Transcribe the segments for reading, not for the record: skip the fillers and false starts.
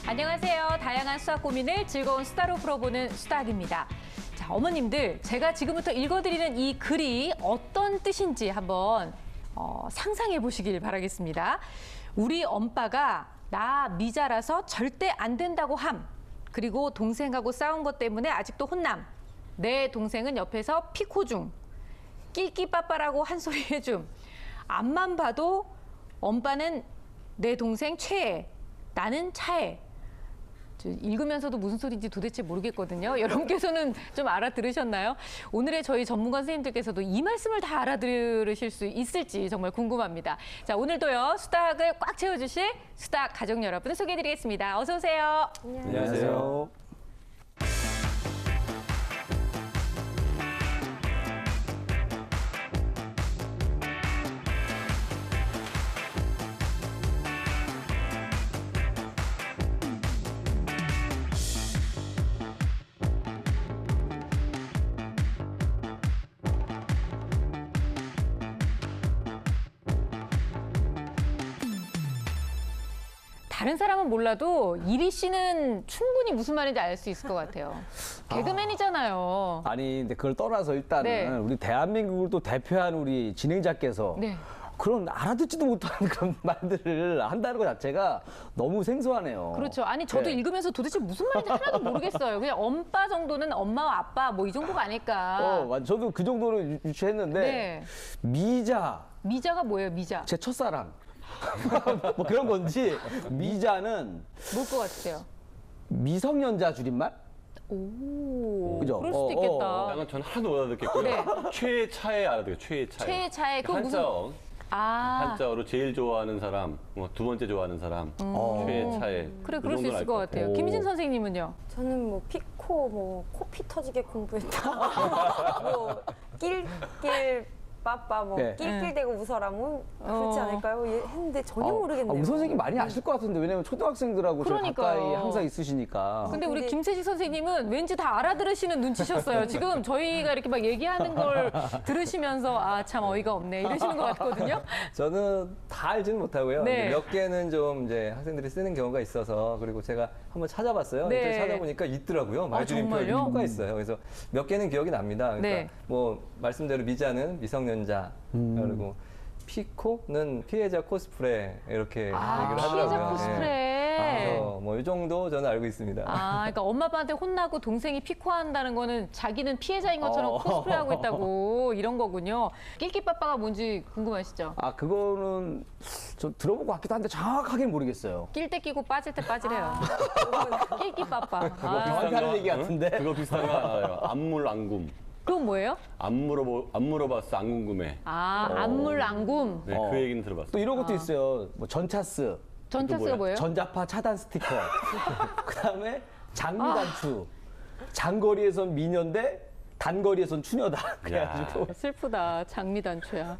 안녕하세요. 다양한 수학 고민을 즐거운 수다로 풀어보는 수다학입니다. 자, 어머님들, 제가 지금부터 읽어드리는 이 글이 어떤 뜻인지 한번 상상해 보시길 바라겠습니다. 우리 엄빠가 나 미자라서 절대 안 된다고 함. 그리고 동생하고 싸운 것 때문에 아직도 혼남. 내 동생은 옆에서 피코 중. 낄끼빠빠라고 한 소리 해줌. 앞만 봐도 엄빠는 내 동생 최애. 나는 차애. 읽으면서도 무슨 소리인지 도대체 모르겠거든요. 여러분께서는 좀 알아들으셨나요? 오늘의 저희 전문가 선생님들께서도 이 말씀을 다 알아들으실 수 있을지 정말 궁금합니다. 자, 오늘도요, 수다학을 꽉 채워주실 수다학 가족 여러분을 소개해드리겠습니다. 어서 오세요. 안녕하세요. 다른 사람은 몰라도 이리 씨는 충분히 무슨 말인지 알 수 있을 것 같아요. 개그맨이잖아요. 아니, 근데 그걸 떠나서 일단은 네. 우리 대한민국을 또 대표한 우리 진행자께서 네. 그런 알아듣지도 못하는 그런 말들을 한다는 것 자체가 너무 생소하네요. 그렇죠. 아니, 저도 네. 읽으면서 도대체 무슨 말인지 하나도 모르겠어요. 그냥 엄빠 정도는 엄마와 아빠 뭐 이 정도가 아닐까. 저도 그 정도로 유추했는데 네. 미자, 미자가 뭐예요, 미자? 제 첫사랑. 뭐 그런 건지 미자는 뭘 것 같으세요? 미성년자 줄임말? 오, 그죠? 그럴 수도 있겠다. 나는 전 하나도 못 알아듣겠고요. 네. 최애차에 알아듣게요. 최애차에. 최애차에 그거 무슨 한자어. 아, 한자어로 제일 좋아하는 사람, 두 번째 좋아하는 사람. 최애차에. 그래 그 그럴 수 정도는 있을 알 것 같아요. 오. 김희진 선생님은요? 저는 뭐 피코, 뭐 코피 터지게 공부했다, 뭐 낄낄 빠빠, 뭐 네. 낄낄대고 웃어라, 뭐 그렇지 않을까요? 했는데 전혀 모르겠네요. 우리 선생님 많이 아실 것 같은데 왜냐면 초등학생들하고 제일 그러니까요. 가까이 항상 있으시니까. 근데 우리 근데- 김세식 선생님은 왠지 다 알아들으시는 눈치셨어요. 지금 저희가 이렇게 막 얘기하는 걸 들으시면서 아, 참 어이가 없네 이러시는 것 같거든요. 저는 다 알지는 못하고요. 네. 이제 몇 개는 좀 이제 학생들이 쓰는 경우가 있어서 그리고 제가 한번 찾아봤어요. 네. 인터넷 찾아보니까 있더라고요. 말줄임표 정말요? 표가 있어요. 그래서 몇 개는 기억이 납니다. 그러니까 네. 뭐 말씀대로 미자는 미성년자 그리고 피코는 피해자 코스프레 이렇게 얘기를 하더라고요. 피해자 예. 코스프레. 그래서 뭐 이 정도 저는 알고 있습니다. 아, 그러니까 엄마 아빠한테 혼나고 동생이 피코한다는 거는 자기는 피해자인 것처럼 코스프레하고 있다고 이런 거군요. 낄끼빠빠가 뭔지 궁금하시죠? 아, 그거는 좀 들어본 것 같기도 한데 정확하게는 모르겠어요. 낄 때 끼고 빠질 때 빠지래요. 낄끼빠빠. 아, 저한테 하는 얘기 같은데? 그거 비슷한 거 알아요. 안물안굼. 그건 뭐예요? 안 물어봤어, 안 궁금해. 아, 안물안굼. 네, 그 얘기는 들어봤어요. 또 이런 것도 있어요. 뭐 전차스, 전차스가 뭐예요? 전자파 차단 스티커. 그다음에 장미단추. 장거리에선 미녀인데 단거리에선 추녀다. 그래가지고 슬프다. 장미단추야.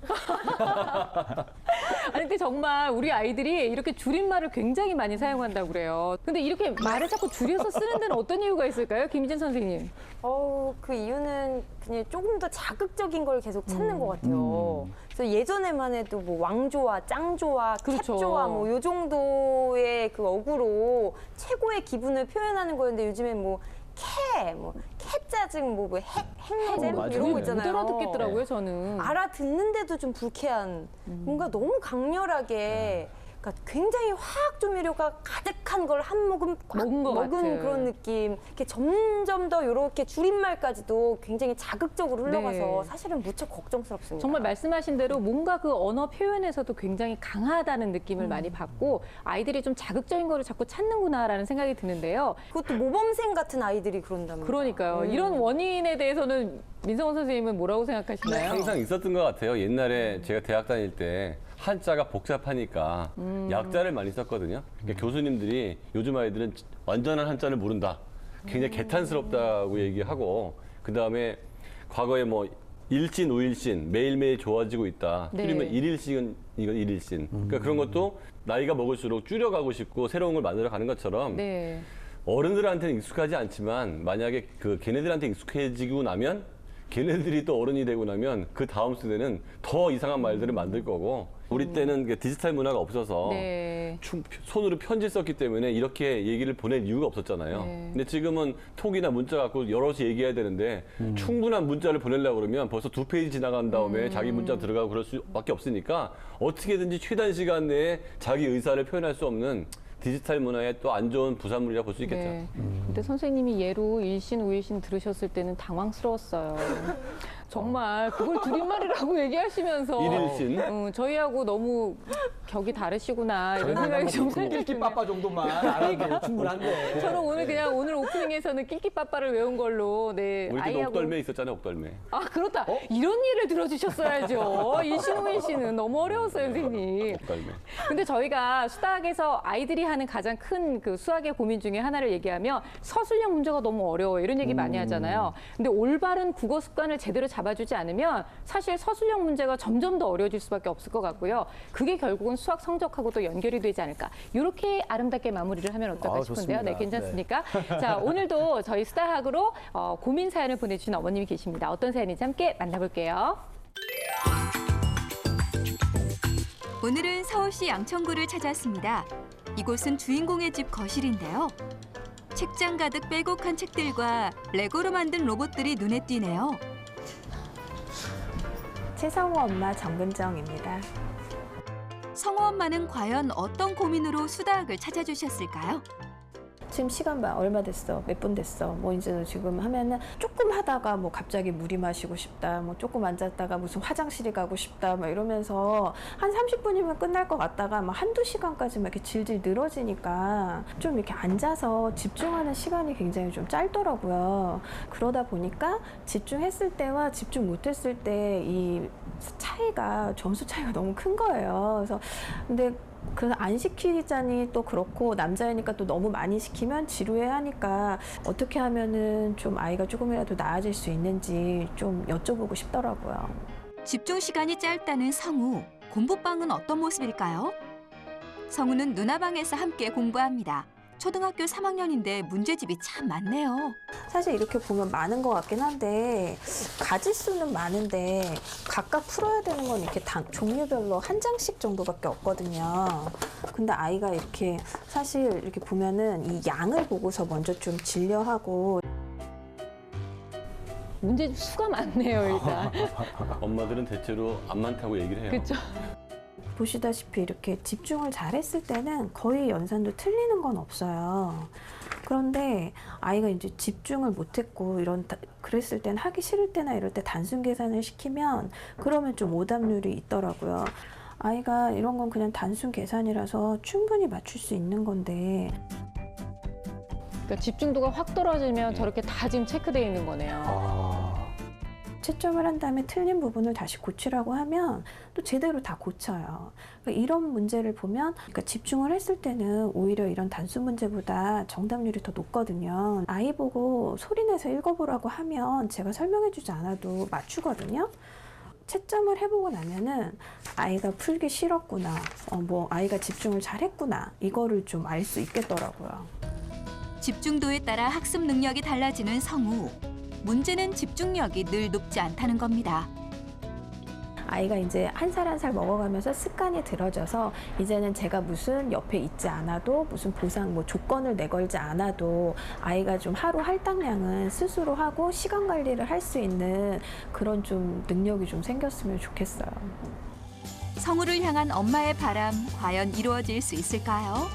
아니 근데 정말 우리 아이들이 이렇게 줄임말을 굉장히 많이 사용한다고 그래요. 근데 이렇게 말을 자꾸 줄여서 쓰는 데는 어떤 이유가 있을까요? 김희진 선생님. 그 이유는 그냥 조금 더 자극적인 걸 계속 찾는 것 같아요. 그래서 예전에만 해도 뭐 왕조와 짱조와 그렇죠. 캡조와 뭐 요 정도의 그 어구로 최고의 기분을 표현하는 거였는데 요즘엔 뭐 캐짜증, 뭐 핵노잼 맞아요. 이런 거 못 있잖아요. 알아듣겠더라고요, 저는. 알아듣는데도 좀 불쾌한 뭔가 너무 강렬하게 그러니까 굉장히 화학 조미료가 가득한 걸 한 모금 꽉 먹은 것 먹은 같은. 그런 느낌. 이렇게 점점 더 이렇게 줄임말까지도 굉장히 자극적으로 흘러가서 네. 사실은 무척 걱정스럽습니다. 정말 말씀하신 대로 뭔가 그 언어 표현에서도 굉장히 강하다는 느낌을 많이 받고 아이들이 좀 자극적인 거를 자꾸 찾는구나라는 생각이 드는데요. 그것도 모범생 같은 아이들이 그런답니다. 그러니까 이런 원인에 대해서는 민성원 선생님은 뭐라고 생각하시나요? 항상 있었던 것 같아요. 옛날에 제가 대학 다닐 때 한자가 복잡하니까 약자를 많이 썼거든요. 그러니까 교수님들이 요즘 아이들은 완전한 한자를 모른다. 굉장히 개탄스럽다고 얘기하고 그다음에 과거에 뭐 일신, 우일신 매일매일 좋아지고 있다. 네. 줄이면 일일신, 이건 일일신. 그러니까 그런 것도 나이가 먹을수록 줄여가고 싶고 새로운 걸 만들어가는 것처럼 네. 어른들한테는 익숙하지 않지만 만약에 그 걔네들한테 익숙해지고 나면 걔네들이 또 어른이 되고 나면 그 다음 세대는 더 이상한 말들을 만들 거고 우리 때는 그 디지털 문화가 없어서 네. 손으로 편지 썼기 때문에 이렇게 얘기를 보낼 이유가 없었잖아요. 네. 근데 지금은 톡이나 문자 갖고 여럿이 얘기해야 되는데 충분한 문자를 보내려고 그러면 벌써 2페이지 지나간 다음에 자기 문자 들어가고 그럴 수밖에 없으니까 어떻게든지 최단 시간 내에 자기 의사를 표현할 수 없는 디지털 문화의 또 안 좋은 부산물이라고 볼 수 있겠죠. 네. 근데 선생님이 예로 일신, 우일신 들으셨을 때는 당황스러웠어요. 정말 그걸 줄임말이라고 얘기하시면서 일일신. 저희하고 너무 격이 다르시구나 이런 생각이 좀 살짝 낄끼 드네요. 빠빠 정도만 알아도 충분한데. 저는 오늘 오프닝에서는 낄끼빠빠를 외운 걸로 네 우리 때도 아이하고 옥덜매 있었잖아요, 옥덜매. 아 그렇다 이런 예를 들어주셨어야죠. 일신, 우일신은 너무 어려웠어요, 선생님. 옥덜매. 근데 저희가 수학에서 아이들이 하는 가장 큰 그 수학의 고민 중에 하나를 얘기하면 서술형 문제가 너무 어려워요. 이런 얘기 많이 하잖아요. 근데 올바른 국어 습관을 제대로 잡아주지 않으면 사실 서술형 문제가 점점 더 어려워질 수밖에 없을 것 같고요. 그게 결국은 수학 성적하고도 연결이 되지 않을까. 이렇게 아름답게 마무리를 하면 어떨까 싶은데요. 좋습니다. 네, 괜찮습니까? 자, 오늘도 저희 스타학으로 고민 사연을 보내주신 어머님이 계십니다. 어떤 사연인지 함께 만나볼게요. 오늘은 서울시 양천구를 찾았습니다. 이곳은 주인공의 집 거실인데요. 책장 가득 빼곡한 책들과 레고로 만든 로봇들이 눈에 띄네요. 최성우 엄마 정근정입니다. 성우 엄마는 과연 어떤 고민으로 수다학을 찾아주셨을까요? 지금 시간 봐. 얼마 됐어? 몇 분 됐어? 뭐 이제 지금 하면은 조금 하다가 뭐 갑자기 물이 마시고 싶다. 뭐 조금 앉았다가 무슨 화장실이 가고 싶다. 막 이러면서 한 30분이면 끝날 것 같다가 막 한두 시간까지 막 이렇게 질질 늘어지니까 좀 이렇게 앉아서 집중하는 시간이 굉장히 좀 짧더라고요. 그러다 보니까 집중했을 때와 집중 못했을 때 이 차이가 점수 차이가 너무 큰 거예요. 그래서 근데 그래서 안 시키자니 또 그렇고 남자이니까 또 너무 많이 시키면 지루해하니까 어떻게 하면은 좀 아이가 조금이라도 나아질 수 있는지 좀 여쭤보고 싶더라고요. 집중 시간이 짧다는 성우. 공부방은 어떤 모습일까요? 성우는 누나방에서 함께 공부합니다. 초등학교 3학년인데 문제집이 참 많네요. 사실 이렇게 보면 많은 것 같긴 한데 가지 수는 많은데 각각 풀어야 되는 건 이렇게 종류별로 한 장씩 정도밖에 없거든요. 근데 아이가 이렇게 사실 이렇게 보면은 이 양을 보고서 먼저 좀 진료하고 문제 수가 많네요, 일단. 엄마들은 대체로 안 많다고 얘기를 해요. 그렇죠. 보시다시피 이렇게 집중을 잘했을 때는 거의 연산도 틀리는 건 없어요. 그런데 아이가 이제 집중을 못했고 그랬을 땐 하기 싫을 때나 이럴 때 단순 계산을 시키면 그러면 좀 오답률이 있더라고요. 아이가 이런 건 그냥 단순 계산이라서 충분히 맞출 수 있는 건데 그러니까 집중도가 확 떨어지면 저렇게 다 지금 체크되어 있는 거네요. 채점을 한 다음에 틀린 부분을 다시 고치라고 하면 또 제대로 다 고쳐요. 그러니까 이런 문제를 보면 그러니까 집중을 했을 때는 오히려 이런 단순 문제보다 정답률이 더 높거든요. 아이 보고 소리내서 읽어보라고 하면 제가 설명해주지 않아도 맞추거든요. 채점을 해보고 나면은 아이가 풀기 싫었구나, 뭐 아이가 집중을 잘했구나 이거를 좀 알 수 있겠더라고요. 집중도에 따라 학습 능력이 달라지는 성우. 문제는 집중력이 늘 높지 않다는 겁니다. 아이가 이제 한 살 한 살 먹어가면서 습관이 들어져서 이제는 제가 무슨 옆에 있지 않아도 무슨 보상 뭐 조건을 내걸지 않아도 아이가 좀 하루 할당량은 스스로 하고 시간 관리를 할 수 있는 그런 좀 능력이 좀 생겼으면 좋겠어요. 성우를 향한 엄마의 바람 과연 이루어질 수 있을까요?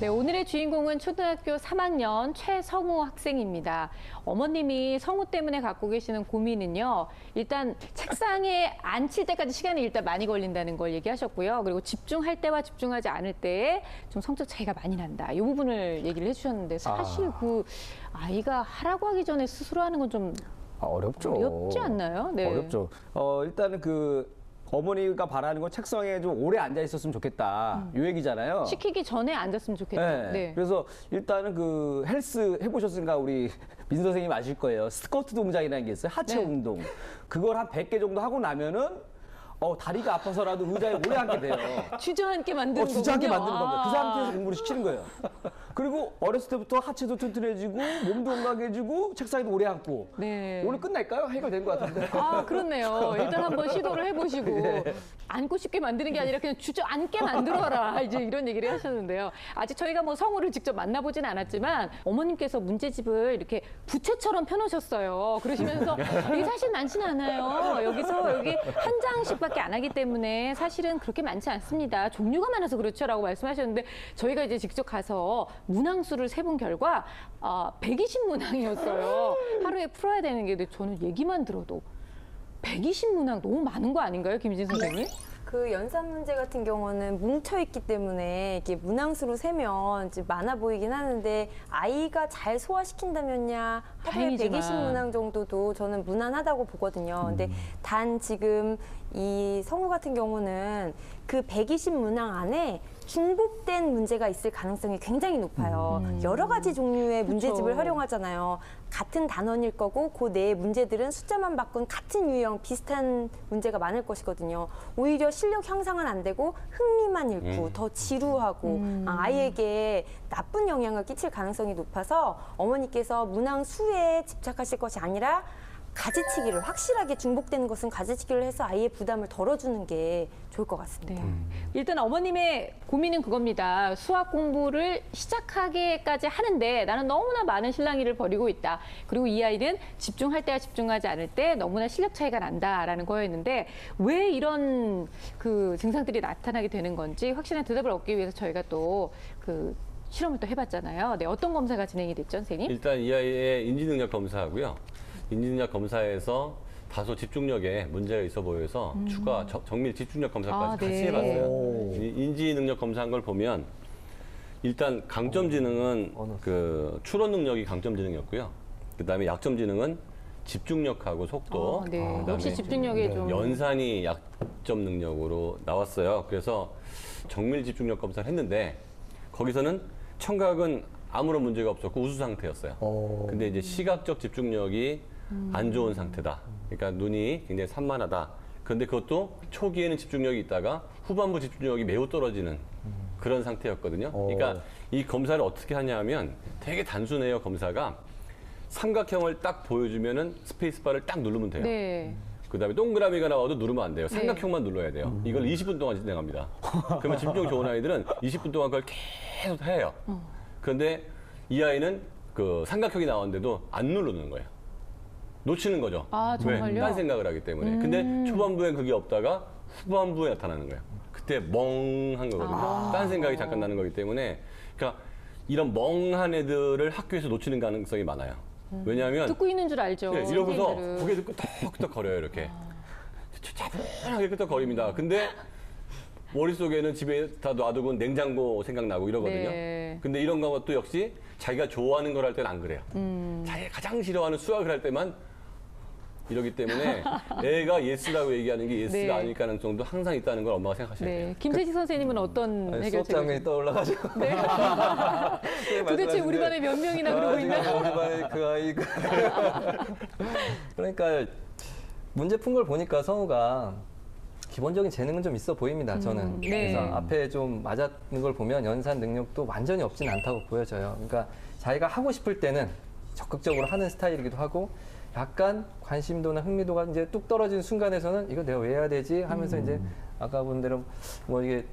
네, 오늘의 주인공은 초등학교 3학년 최성우 학생입니다. 어머님이 성우 때문에 갖고 계시는 고민은요. 일단 책상에 앉힐 때까지 시간이 일단 많이 걸린다는 걸 얘기하셨고요. 그리고 집중할 때와 집중하지 않을 때에 좀 성적 차이가 많이 난다. 이 부분을 얘기를 해주셨는데 사실 그 아이가 하라고 하기 전에 스스로 하는 건 좀 어렵죠. 어렵지 않나요? 네. 어렵죠. 일단은 어머니가 바라는 건 책상에 좀 오래 앉아 있었으면 좋겠다. 요 얘기잖아요. 시키기 전에 앉았으면 좋겠다. 네. 네. 그래서 일단은 헬스 해보셨으니까 우리 민 선생님 아실 거예요. 스쿼트 동작이라는 게 있어요. 하체 네. 운동. 그걸 한 100개 정도 하고 나면은 다리가 아파서라도 의자에 오래 앉게 돼요. 주저앉게 만드는 거군요. 주저앉게 만드는 겁니다. 그 아. 상태에서 공부를 시키는 거예요. 그리고 어렸을 때부터 하체도 튼튼해지고 몸도 건강해지고 책상에도 오래 앉고. 네. 오늘 끝날까요? 해결된 것 같은데. 아, 그렇네요. 일단 한번 시도를 해보시고 앉고 싶게 만드는 게 아니라 그냥 주저앉게 만들어라 이제 이런 얘기를 하셨는데요. 아직 저희가 뭐 성우를 직접 만나보진 않았지만 어머님께서 문제집을 이렇게 부채처럼 펴놓으셨어요. 그러시면서 이게 사실 많지는 않아요. 여기서 여기 한 장씩밖에 안 하기 때문에 사실은 그렇게 많지 않습니다. 종류가 많아서 그렇죠라고 말씀하셨는데 저희가 이제 직접 가서 문항수를 세본 결과 120문항이었어요. 하루에 풀어야 되는 게. 근데 저는 얘기만 들어도 120문항 너무 많은 거 아닌가요, 김진 선생님? 그 연산 문제 같은 경우는 뭉쳐있기 때문에 이게 문항수로 세면 이제 많아 보이긴 하는데 아이가 잘 소화시킨다면야 하루에 다행이지만. 120문항 정도도 저는 무난하다고 보거든요. 근데 단 지금 이 성우 같은 경우는 그 120문항 안에 중복된 문제가 있을 가능성이 굉장히 높아요. 여러 가지 종류의 문제집을 활용하잖아요. 같은 단원일 거고 그 내의 문제들은 숫자만 바꾼 같은 유형 비슷한 문제가 많을 것이거든요. 오히려 실력 향상은 안 되고 흥미만 잃고 더 지루하고 아이에게 나쁜 영향을 끼칠 가능성이 높아서 어머니께서 문항 수에 집착하실 것이 아니라 가지치기를 확실하게 중복되는 것은 가지치기를 해서 아이의 부담을 덜어주는 게 좋을 것 같습니다. 일단 어머님의 고민은 그겁니다. 수학 공부를 시작하기까지 하는데 나는 너무나 많은 실랑이를 벌이고 있다. 그리고 이 아이는 집중할 때와 집중하지 않을 때 너무나 실력 차이가 난다라는 거였는데 왜 이런 그 증상들이 나타나게 되는 건지 확실한 대답을 얻기 위해서 저희가 또 그 실험을 또 해봤잖아요. 네, 어떤 검사가 진행이 됐죠, 선생님? 일단 이 아이의 인지능력 검사하고요. 인지능력 검사에서 다소 집중력에 문제가 있어 보여서 추가 정밀 집중력 검사까지 아, 같이 네. 해봤어요. 오. 인지능력 검사한 걸 보면 일단 강점 지능은 그 추론 능력이 강점 지능이었고요. 그다음에 약점 지능은 집중력하고 속도, 네. 그다음에 역시 집중력에 좀 연산이 약점 능력으로 나왔어요. 그래서 정밀 집중력 검사를 했는데 거기서는 청각은 아무런 문제가 없었고 우수 상태였어요. 근데 이제 시각적 집중력이 안 좋은 상태다. 그러니까 눈이 굉장히 산만하다. 그런데 그것도 초기에는 집중력이 있다가 후반부 집중력이 매우 떨어지는 그런 상태였거든요. 그러니까 이 검사를 어떻게 하냐면 되게 단순해요, 검사가. 삼각형을 딱 보여주면은 스페이스바를 딱 누르면 돼요. 네. 그다음에 동그라미가 나와도 누르면 안 돼요. 삼각형만 눌러야 돼요. 이걸 20분 동안 진행합니다. 그러면 집중 좋은 아이들은 20분 동안 그걸 계속 해요. 그런데 이 아이는 그 삼각형이 나왔는데도 안 누르는 거예요. 놓치는 거죠. 아, 정말요? 왜? 딴 생각을 하기 때문에. 근데 초반부엔 그게 없다가 후반부에 나타나는 거예요. 그때 멍한 거거든요. 딴 생각이 잠깐 나는 거기 때문에. 그러니까 이런 멍한 애들을 학교에서 놓치는 가능성이 많아요. 왜냐하면 듣고 있는 줄 알죠. 네, 이러고서 선생님들은. 고개 듣고 끄덕끄덕 거려요, 이렇게. 차분하게 끄덕거립니다. 근데 머릿속에는 집에 다 놔두고 냉장고 생각나고 이러거든요. 네. 근데 이런 것도 역시 자기가 좋아하는 걸 할 때는 안 그래요. 자기가 가장 싫어하는 수학을 할 때만 이러기 때문에 애가 예스라고 얘기하는 게 예스가 네. 아닐 가능성도 항상 있다는 걸 엄마가 생각하셔야 돼요. 네. 김세식 선생님은 어떤 수업 해결책을? 장면이 떠올라가지고. 네. 도대체 우리 반에 몇 명이나 그러고 있나? 지금 우리 반에 그 아이가. 그러니까 문제 푼 걸 보니까 성우가 기본적인 재능은 좀 있어 보입니다, 저는. 네. 그래서 앞에 좀 맞았는 걸 보면 연산 능력도 완전히 없진 않다고 보여져요. 그러니까 자기가 하고 싶을 때는 적극적으로 하는 스타일이기도 하고 약간 관심도나 흥미도가 이제 뚝 떨어지는 순간에서는 이거 내가 왜 해야 되지? 하면서 이제 아까 본 대로 뭐 이게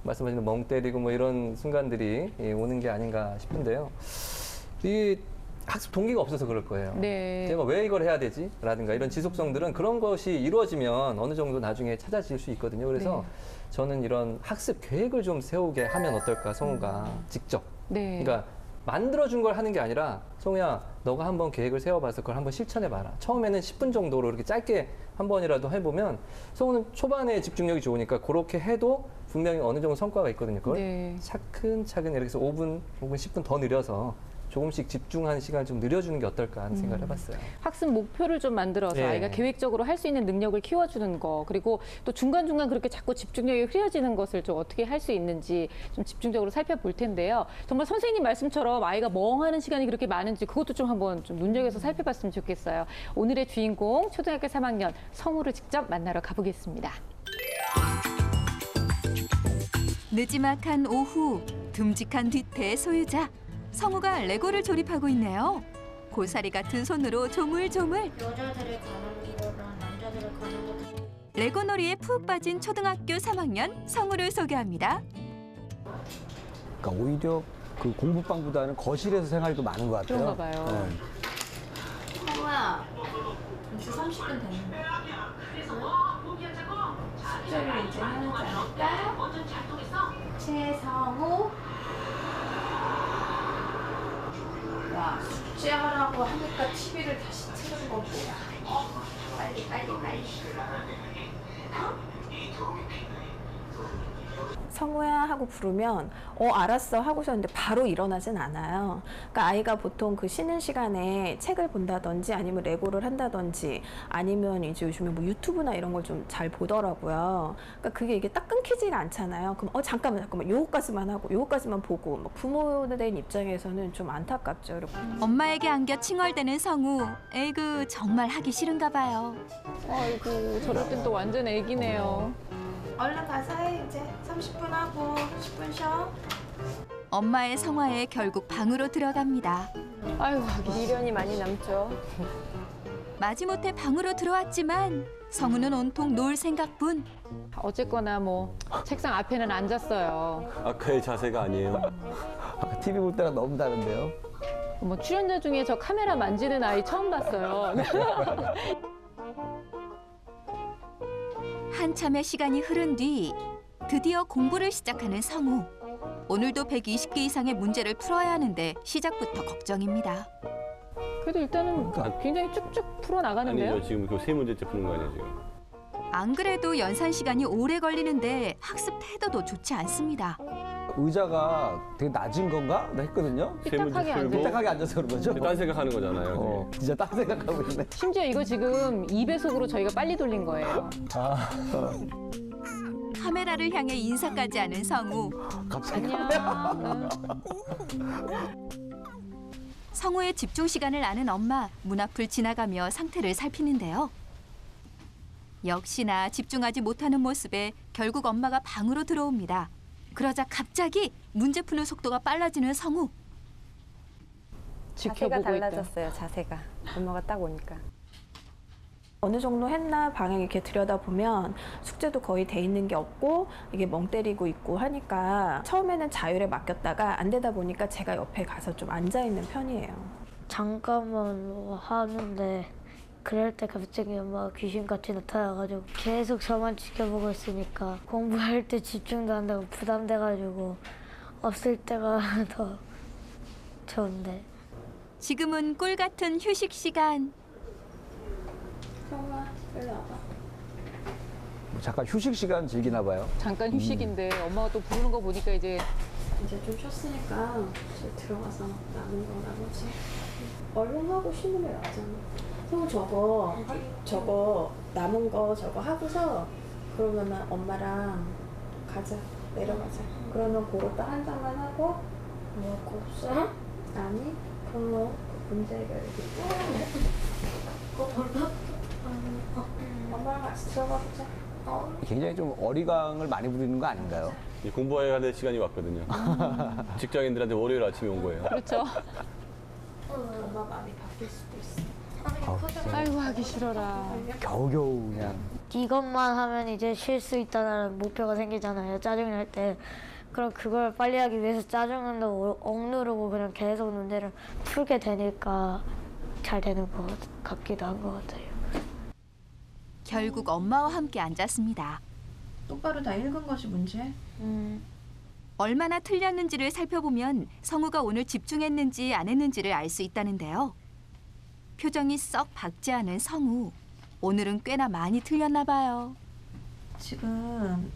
말씀하신 멍 때리고 뭐 이런 순간들이 오는 게 아닌가 싶은데요. 이 학습 동기가 없어서 그럴 거예요. 네. 제가 왜 이걸 해야 되지? 라든가 이런 지속성들은 그런 것이 이루어지면 어느 정도 나중에 찾아질 수 있거든요. 그래서 저는 이런 학습 계획을 좀 세우게 하면 어떨까, 성우가 직접. 네. 그러니까 만들어준 걸 하는 게 아니라 성우야, 너가 한번 계획을 세워봐서 그걸 한번 실천해봐라. 처음에는 10분 정도로 이렇게 짧게 한 번이라도 해보면 성우는 초반에 집중력이 좋으니까 그렇게 해도 분명히 어느 정도 성과가 있거든요. 그걸 네. 차근차근 이렇게 해서 5분 혹은 10분 더 늘려서 조금씩 집중하는 시간을 좀 늘려주는 게 어떨까 하는 생각을 해봤어요. 학습 목표를 좀 만들어서 네. 아이가 계획적으로 할 수 있는 능력을 키워주는 거, 그리고 또 중간중간 그렇게 자꾸 집중력이 흐려지는 것을 좀 어떻게 할 수 있는지 좀 집중적으로 살펴볼 텐데요. 정말 선생님 말씀처럼 아이가 멍하는 시간이 그렇게 많은지 그것도 좀 한번 좀 눈여겨서 살펴봤으면 좋겠어요. 오늘의 주인공 초등학교 3학년 성우를 직접 만나러 가보겠습니다. 느지막한 오후, 듬직한 뒤태의 소유자. 성우가 레고를 조립하고 있네요. 고사리 같은 손으로 조물조물. 여자들의 가는 거랑 남자들의 가는 거 레고 놀이에 푹 빠진 초등학교 3학년 성우를 소개합니다. 그러니까 오히려 그 공부방보다는 거실에서 생활이 더 많은 것 같아요. 그런가 봐요. 네. 성우야, 벌써 30분 됐는데. 숙제를 이제 해야지 않을까? 최성우. 야, 숙제하라고 하니까 TV를 다시 틀은 거 뭐야? 빨리. 성우야 하고 부르면 알았어 하고서 근데 바로 일어나진 않아요. 그러니까 아이가 보통 그 쉬는 시간에 책을 본다든지 아니면 레고를 한다든지 아니면 이제 요즘에 뭐 유튜브나 이런 걸 좀 잘 보더라고요. 그러니까 그게 이게 딱 끊기지가 않잖아요. 그럼 잠깐만 요거까지만 하고 요거까지만 보고 뭐 부모된 입장에서는 좀 안타깝죠. 이렇게. 엄마에게 안겨 칭얼대는 성우. 에이구 정말 하기 싫은가 봐요. 아이고 저럴 땐 또 완전 애기네요. 얼른 가서 해 이제 30분 하고 10분 쉬어. 엄마의 성화에 결국 방으로 들어갑니다. 아이고 하기 싫어. 미련이 많이 남죠. 마지못해 방으로 들어왔지만 성우는 온통 놀 생각뿐. 어쨌거나 뭐 책상 앞에는 앉았어요. 아까의 자세가 아니에요. 아까 TV 볼 때랑 너무 다른데요. 뭐 출연자 중에 저 카메라 만지는 아이 처음 봤어요. 한참의 시간이 흐른 뒤 드디어 공부를 시작하는 성우. 오늘도 120개 이상의 문제를 풀어야 하는데 시작부터 걱정입니다. 그래도 일단은 굉장히 쭉쭉 풀어 나가는데요. 아니죠. 지금 그 세 문제째 푸는 거 아니에요, 지금. 안 그래도 연산 시간이 오래 걸리는데 학습 태도도 좋지 않습니다. 의자가 되게 낮은 건가? 나 했거든요. 세 문제 삐딱하게 풀고 삐딱하게 앉아서 그런 거죠? 딴 생각하는 거잖아요. 진짜 딴 생각하고 있네. 심지어 이거 지금 2배속으로 저희가 빨리 돌린 거예요. 카메라를 향해 인사까지 하는 성우. 갑자기. 안녕. 성우의 집중 시간을 아는 엄마, 문 앞을 지나가며 상태를 살피는데요. 역시나 집중하지 못하는 모습에 결국 엄마가 방으로 들어옵니다. 그러자 갑자기 문제 푸는 속도가 빨라지는 성우. 자세가 지켜보고 있다. 달라졌어요. 자세가. 엄마가 딱 오니까. 어느 정도 했나 방에 이렇게 들여다보면 숙제도 거의 돼 있는 게 없고 이게 멍 때리고 있고 하니까 처음에는 자율에 맡겼다가 안 되다 보니까 제가 옆에 가서 좀 앉아 있는 편이에요. 잠깐만 뭐 하는데 그럴 때 갑자기 엄마가 귀신같이 나타나가지고 계속 저만 지켜보고 있으니까 공부할 때 집중도 안 되고 부담돼가지고 없을 때가 더 좋은데. 지금은 꿀 같은 휴식 시간. 성아, 일로 와봐. 잠깐 휴식 시간 즐기나 봐요. 잠깐 휴식인데 엄마가 또 부르는 거 보니까 이제 이제 좀 쉬었으니까 이제 들어가서 남은 거 나머지 얼른 하고 쉬는 게 낫잖아. 성우 저거 남은 거 저거 하고서 그러면은 엄마랑 가자. 내려가자. 그러면 그거 딱 한 장만 하고 뭐 없어? 아니? 그럼 뭐 문제 해결이지. 그거 몰라? 엄마랑 같이 들어가 보자. 굉장히 좀 어리광을 많이 부리는 거 아닌가요? 이제 공부해야 될 시간이 왔거든요. 직장인들한테 월요일 아침에 온 거예요. 그렇죠. 엄마 마음이 바뀔 수도 있어. 아이고 하기 싫어라. 겨우겨우 그냥. 이것만 하면 이제 쉴 수 있다는 목표가 생기잖아요. 짜증이 날 때. 그럼 그걸 빨리 하기 위해서 짜증난다고 억누르고 그냥 계속 문제를 풀게 되니까 잘 되는 것 같기도 한 것 같아요. 결국 엄마와 함께 앉았습니다. 똑바로 다 읽은 것이 문제? 얼마나 틀렸는지를 살펴보면 성우가 오늘 집중했는지 안 했는지를 알 수 있다는데요. 표정이 썩 밝지 않은 성우. 오늘은 꽤나 많이 틀렸나 봐요. 지금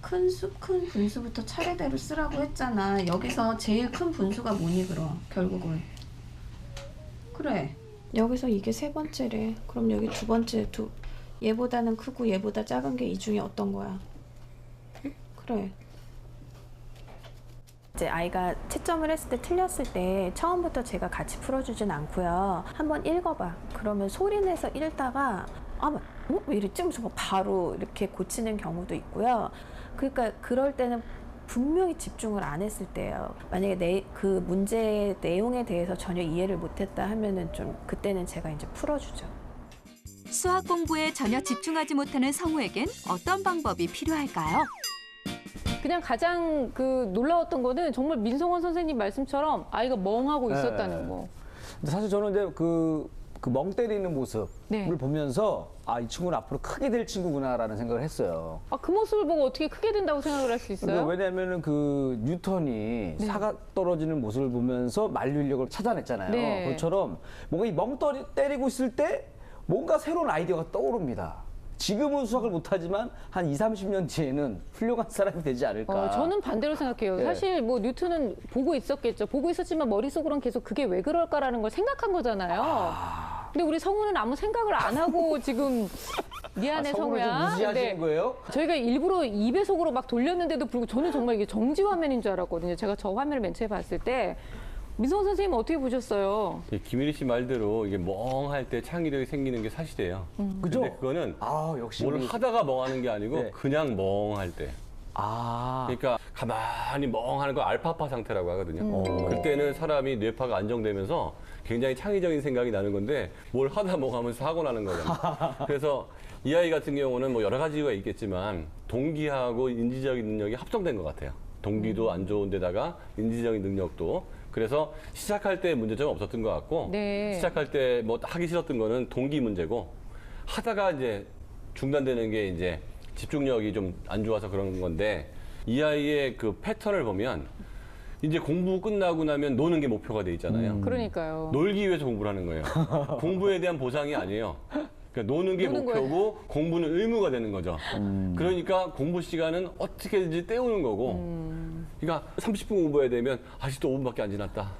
큰 분수부터 차례대로 쓰라고 했잖아. 여기서 제일 큰 분수가 뭐니 그럼 결국은. 그래. 여기서 이게 세 번째래. 그럼 여기 두 번째 얘보다는 크고 얘보다 작은 게 이 중에 어떤 거야? 그래. 이제 아이가 채점을 했을 때 틀렸을 때 처음부터 제가 같이 풀어주진 않고요. 한번 읽어봐. 그러면 소리내서 읽다가 왜 이랬지? 하면서 바로 이렇게 고치는 경우도 있고요. 그러니까 그럴 때는 분명히 집중을 안 했을 때예요. 만약에 그 문제 내용에 대해서 전혀 이해를 못했다 하면은 좀 그때는 제가 이제 풀어주죠. 수학 공부에 전혀 집중하지 못하는 성우에겐 어떤 방법이 필요할까요? 그냥 가장 그 놀라웠던 거는 정말 민성원 선생님 말씀처럼 아이가 멍하고 있었다는 거. 근데 사실 저는 이제 그 멍 때리는 모습을 네. 보면서 아, 이 친구는 앞으로 크게 될 친구구나라는 생각을 했어요. 아, 그 모습을 보고 어떻게 크게 된다고 생각을 할 수 있어요? 왜냐하면은 그 뉴턴이 사각 떨어지는 모습을 보면서 만류인력을 찾아냈잖아요. 네. 그것처럼 뭔가 이 멍 때리고 있을 때 뭔가 새로운 아이디어가 떠오릅니다. 지금은 수학을 못하지만 한 20, 30년 뒤에는 훌륭한 사람이 되지 않을까. 저는 반대로 생각해요. 네. 사실 뭐 뉴턴은 보고 있었겠죠. 보고 있었지만 머릿속으로는 계속 그게 왜 그럴까라는 걸 생각한 거잖아요. 근데 우리 성우는 아무 생각을 안 하고 지금 미안해 성우를 좀 성우야. 무시하시는 거예요? 저희가 일부러 2배속으로 막 돌렸는데도 불구하고 저는 정말 이게 정지 화면인 줄 알았거든요. 제가 저 화면을 맨 처음에 봤을 때. 민성원 선생님 어떻게 보셨어요? 김일희 씨 말대로 이게 멍할 때 창의력이 생기는 게 사실이에요. 그죠? 근데 그거는 아, 역시. 뭘 우리- 하다가 멍하는 게 아니고 네. 그냥 멍할 때. 아. 그러니까 가만히 멍하는 거 알파파 상태라고 하거든요. 그때는 사람이 뇌파가 안정되면서 굉장히 창의적인 생각이 나는 건데 뭘 하다 멍하면서 사고 나는 거잖아요. 그래서 이 아이 같은 경우는 뭐 여러 가지 이유가 있겠지만 동기하고 인지적인 능력이 합성된 것 같아요. 동기도 안 좋은 데다가 인지적인 능력도. 그래서 시작할 때 문제점은 없었던 것 같고 네. 시작할 때 뭐 하기 싫었던 거는 동기 문제고 하다가 이제 중단되는 게 이제 집중력이 좀 안 좋아서 그런 건데 이 아이의 그 패턴을 보면 이제 공부 끝나고 나면 노는 게 목표가 돼 있잖아요. 그러니까요. 놀기 위해서 공부를 하는 거예요. 공부에 대한 보상이 아니에요. 그러니까 노는 게 노는 목표고 공부는 의무가 되는 거죠. 그러니까 공부 시간은 어떻게든지 때우는 거고 그러니까 30분 공부해야 되면 아직도 5분밖에 안 지났다.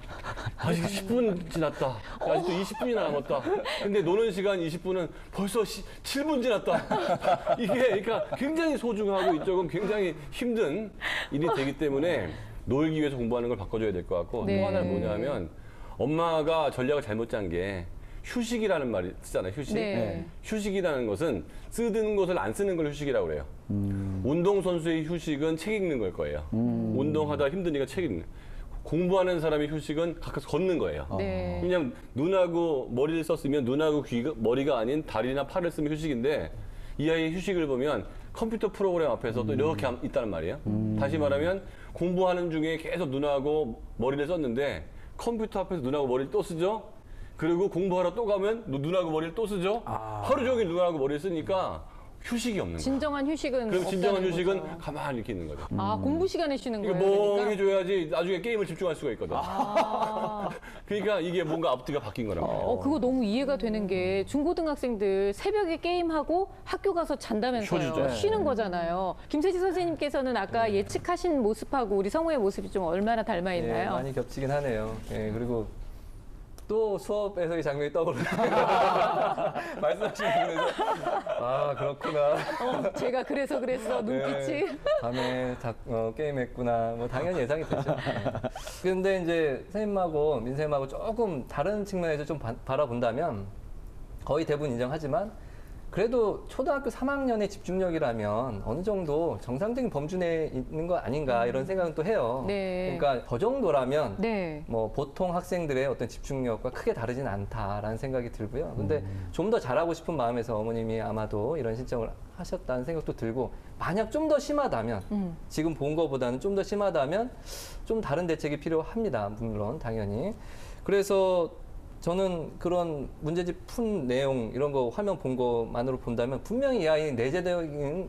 아직 10분 지났다. 아직도 20분이나 남았다. 근데 노는 시간 20분은 벌써 7분 지났다. 이게 그러니까 굉장히 소중하고 이쪽은 굉장히 힘든 일이 되기 때문에 놀기 위해서 공부하는 걸 바꿔줘야 될 것 같고 네. 또 하나는 뭐냐면 엄마가 전략을 잘못 짠 게 휴식이라는 말이 쓰잖아요. 휴식. 네. 휴식이라는 것은 쓰는 것을 안 쓰는 걸 휴식이라고 그래요. 운동선수의 휴식은 책 읽는 걸 거예요. 운동하다 힘드니까 책 읽는. 공부하는 사람의 휴식은 가까스 걷는 거예요. 네. 그냥 눈하고 머리를 썼으면 눈하고 머리가 아닌 다리나 팔을 쓰면 휴식인데 이 아이의 휴식을 보면 컴퓨터 프로그램 앞에서 또 이렇게 있다는 말이에요. 다시 말하면 공부하는 중에 계속 눈하고 머리를 썼는데 컴퓨터 앞에서 눈하고 머리를 또 쓰죠. 그리고 공부하러 또 가면 눈하고 머리를 또 쓰죠. 하루 종일 눈하고 머리를 쓰니까 휴식이 없는 거예요. 진정한 휴식은 그럼 진정한 없다는 휴식은 거죠. 가만히 이렇게 있는 거죠. 아, 공부 시간에 쉬는 이게 거예요. 멍 그러니까? 해줘야지 나중에 게임을 집중할 수가 있거든. 아. 그러니까 이게 뭔가 앞뒤가 바뀐 거라고. 그거 너무 이해가 되는 게 중고등학생들 새벽에 게임하고 학교 가서 잔다면서요. 쉬어주죠. 쉬는 거잖아요. 김세지 선생님께서는 아까 예측하신 모습하고 우리 성우의 모습이 좀 얼마나 닮아 예, 있나요? 많이 겹치긴 하네요. 예, 그리고 또 수업에서의 장면이 떠오르네요. 말씀하신 부분에서 아 그렇구나. 제가 그래서 눈빛이. 네, 밤에 게임했구나. 뭐 당연히 예상이 되죠. 그런데 이제 선생님하고 민쌤하고 조금 다른 측면에서 좀 바라본다면 거의 대부분 인정하지만 그래도 초등학교 3학년의 집중력이라면 어느 정도 정상적인 범주 내에 있는 거 아닌가 이런 생각은 또 해요. 네. 그러니까 저 정도라면 네. 뭐 보통 학생들의 어떤 집중력과 크게 다르진 않다라는 생각이 들고요. 근데 좀 더 잘하고 싶은 마음에서 어머님이 아마도 이런 신청을 하셨다는 생각도 들고 만약 좀 더 심하다면 지금 본 거보다는 좀 더 심하다면 좀 다른 대책이 필요합니다. 물론 당연히. 그래서 저는 그런 문제집 푼 내용 이런 거 화면 본 것만으로 본다면 분명히 이 아이는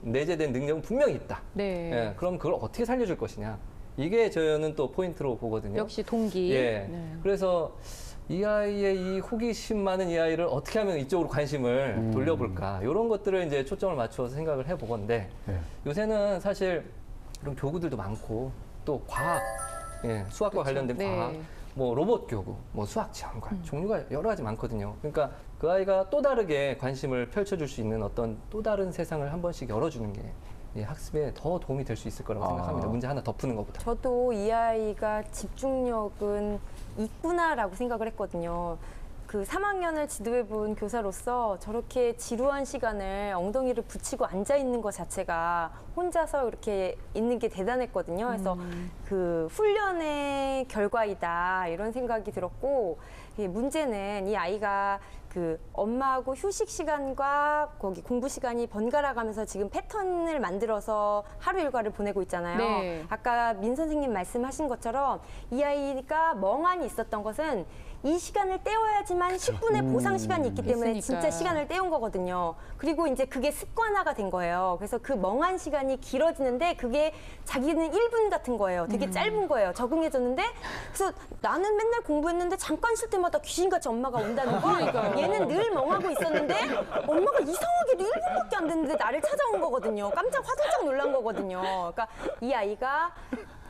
내재된 능력은 분명히 있다. 네. 예, 그럼 그걸 어떻게 살려줄 것이냐. 이게 저는 또 포인트로 보거든요. 역시 동기. 예. 네. 그래서 이 아이의 이 호기심 많은 이 아이를 어떻게 하면 이쪽으로 관심을 돌려볼까. 이런 것들을 이제 초점을 맞추어서 생각을 해보건데 요새는 사실 이런 교구들도 많고 또 과학, 수학과 관련된 네. 과학, 뭐 로봇 교구, 뭐 수학 지원관 종류가 여러 가지 많거든요. 그러니까 그 아이가 또 다르게 관심을 펼쳐줄 수 있는 어떤 또 다른 세상을 한 번씩 열어주는 게 이 학습에 더 도움이 될 수 있을 거라고 생각합니다. 문제 하나 더 푸는 것보다. 저도 이 아이가 집중력은 있구나라고 생각을 했거든요. 그 3학년을 지도해 본 교사로서 저렇게 지루한 시간을 엉덩이를 붙이고 앉아 있는 것 자체가 혼자서 이렇게 있는 게 대단했거든요. 그래서 그 훈련의 결과이다 이런 생각이 들었고, 문제는 이 아이가 그 엄마하고 휴식 시간과 거기 공부 시간이 번갈아 가면서 지금 패턴을 만들어서 하루 일과를 보내고 있잖아요. 네. 아까 민 선생님 말씀하신 것처럼 이 아이가 멍하니 있었던 것은 이 시간을 때워야지만 10분의 보상 시간이 있기 때문에 있으니까. 진짜 시간을 때운 거거든요. 그리고 이제 그게 습관화가 된 거예요. 그래서 그 멍한 시간이 길어지는데 그게 자기는 1분 같은 거예요. 되게 짧은 거예요. 적응해졌는데 그래서 나는 맨날 공부했는데 잠깐 쉴 때마다 귀신같이 엄마가 온다는 거. 얘는 늘 멍하고 있었는데 엄마가 이상하게도 1분밖에 안 됐는데 나를 찾아온 거거든요. 깜짝 화들짝 놀란 거거든요. 그러니까 이 아이가